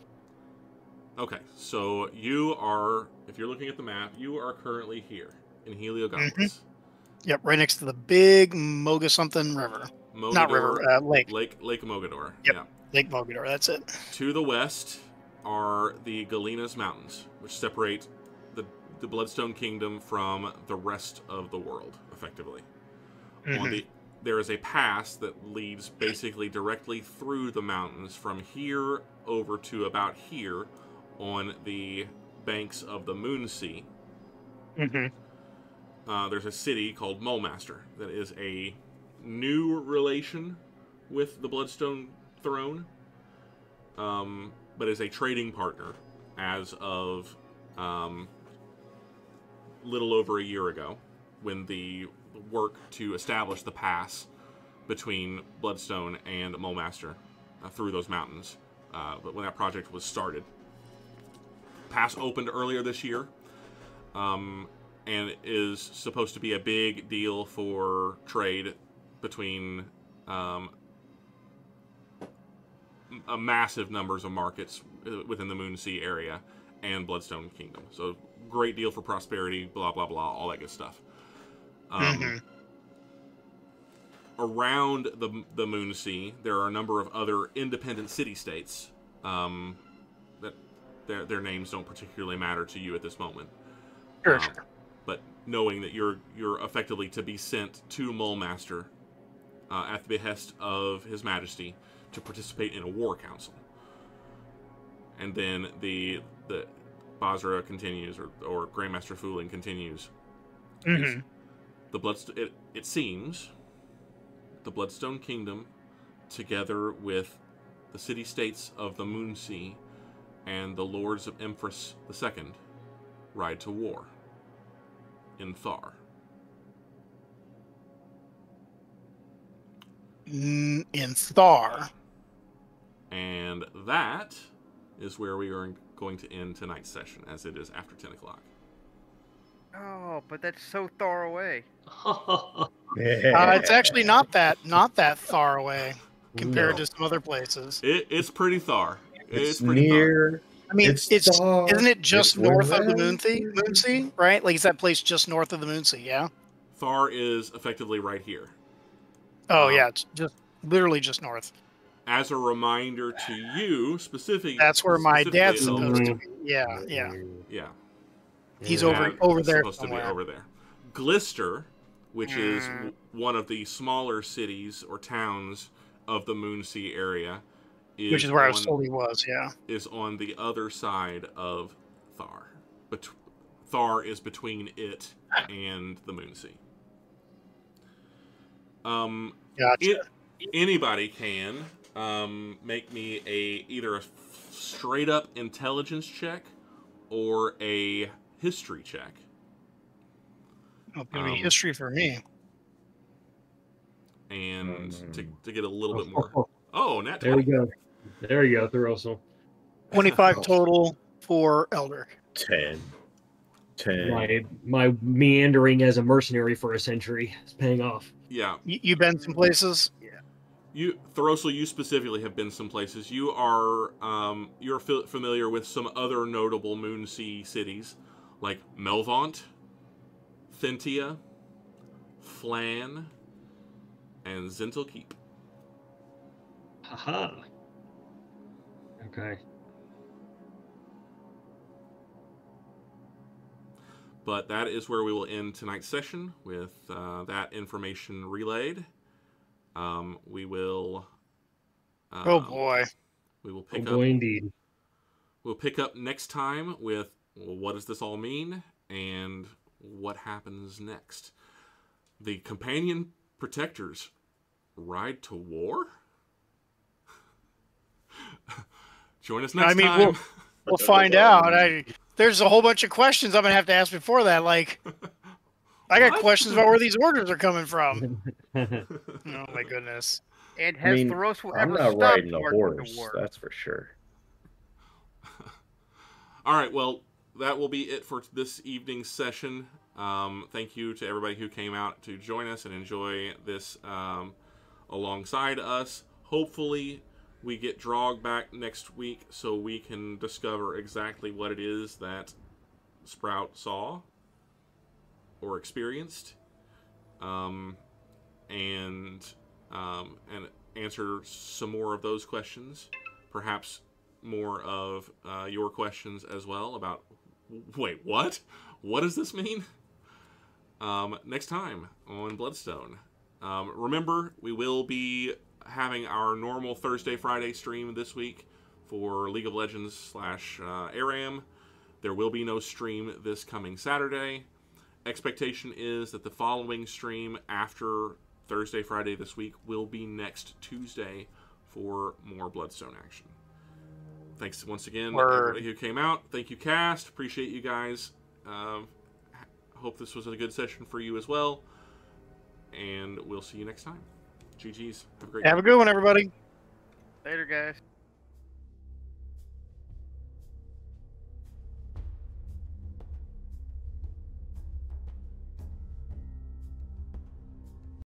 Okay, so you are, if you're looking at the map, you are currently here in Heliogopolis. Mm-hmm. Yep, right next to the big Moga something river. Mogador, Not river, lake. Lake Mogador. Yep. Yeah. Lake Mogador, that's it. To the west are the Galenas Mountains, which separate the Bloodstone Kingdom from the rest of the world, effectively. Mm-hmm. There is a pass that leads basically directly through the mountains from here over to about here on the banks of the Moon Sea. Mm-hmm. There's a city called Mole Master that is a new relation with the Bloodstone Throne, but is a trading partner as of little over a year ago, when the work to establish the pass between Bloodstone and Mole Master through those mountains, but when that project was started. Pass opened earlier this year, and is supposed to be a big deal for trade between a massive numbers of markets within the Moon Sea area and Bloodstone Kingdom. So great deal for prosperity, blah, blah, blah, all that good stuff. Around the Moon Sea, there are a number of other independent city-states that their names don't particularly matter to you at this moment. Sure. But knowing that you're effectively to be sent to Mole Master at the behest of His Majesty to participate in a war council. And then the Basra continues, or Grandmaster Fooling continues. Mm-hmm. It seems the Bloodstone Kingdom, together with the city-states of the Moon Sea and the Lords of Empress II, ride to war in Thar. In Thar. And that is where we are going to end tonight's session, as it is after 10 o'clock. Oh, but that's so far away. It's actually not that far away compared to some other places. It's pretty Thar. It's pretty near. Thar. I mean, isn't it just north of the Moon Moon Sea, right? Like, is that place just north of the Moon Sea? Yeah. Thar is effectively right here. Oh yeah, it's just literally just north. As a reminder to you, specifically, That's where my dad's Elder, supposed to be. Yeah. Yeah. He's Dad over is there supposed somewhere. to be over there. Glister, which is one of the smaller cities or towns of the Moon Sea area, Which is where I was told he was. Yeah. is on the other side of Thar. But Thar is between it and the Moon Sea. Gotcha. Anybody can make me either a straight up intelligence check or a history check. It's gonna be history for me. And to get a little bit more. Oh, Nat 20. There we go. There you go, thoros'l. 25 total for Elder. 10. 10. My meandering as a mercenary for a century is paying off. Yeah. You've been some places. You, thoros'l, you specifically have been some places. You are you're familiar with some other notable Moonsea cities, like Melvaunt, Thentia, Flan, and Zintel Keep. Haha. Okay. But that is where we will end tonight's session with that information relayed. We will. Oh boy. We will pick Oh up. boy, indeed. We'll pick up next time with, well, what does this all mean and what happens next. The companion protectors ride to war. Join us next time. We'll find out. There's a whole bunch of questions I'm gonna have to ask before that. Like, I got questions about where these orders are coming from. Oh my goodness. And has thoros'l I'm ever not stopped riding a marching horse, to war? that's for sure. All right, well, that will be it for this evening's session. Thank you to everybody who came out to join us and enjoy this alongside us. Hopefully, we get Drog back next week so we can discover exactly what it is that Sprout saw or experienced, and answer some more of those questions. Perhaps more of your questions as well about, wait, what? What does this mean? Next time on Bloodstone. Remember, we will be having our normal Thursday, Friday stream this week for League of Legends / ARAM. There will be no stream this coming Saturday. Expectation is that the following stream after Thursday, Friday this week will be next Tuesday for more Bloodstone action. Thanks once again to everybody who came out. Thank you, cast. Appreciate you guys. Hope this was a good session for you as well. And we'll see you next time. GG's. Have a great day. Have a good one, everybody. Later, guys.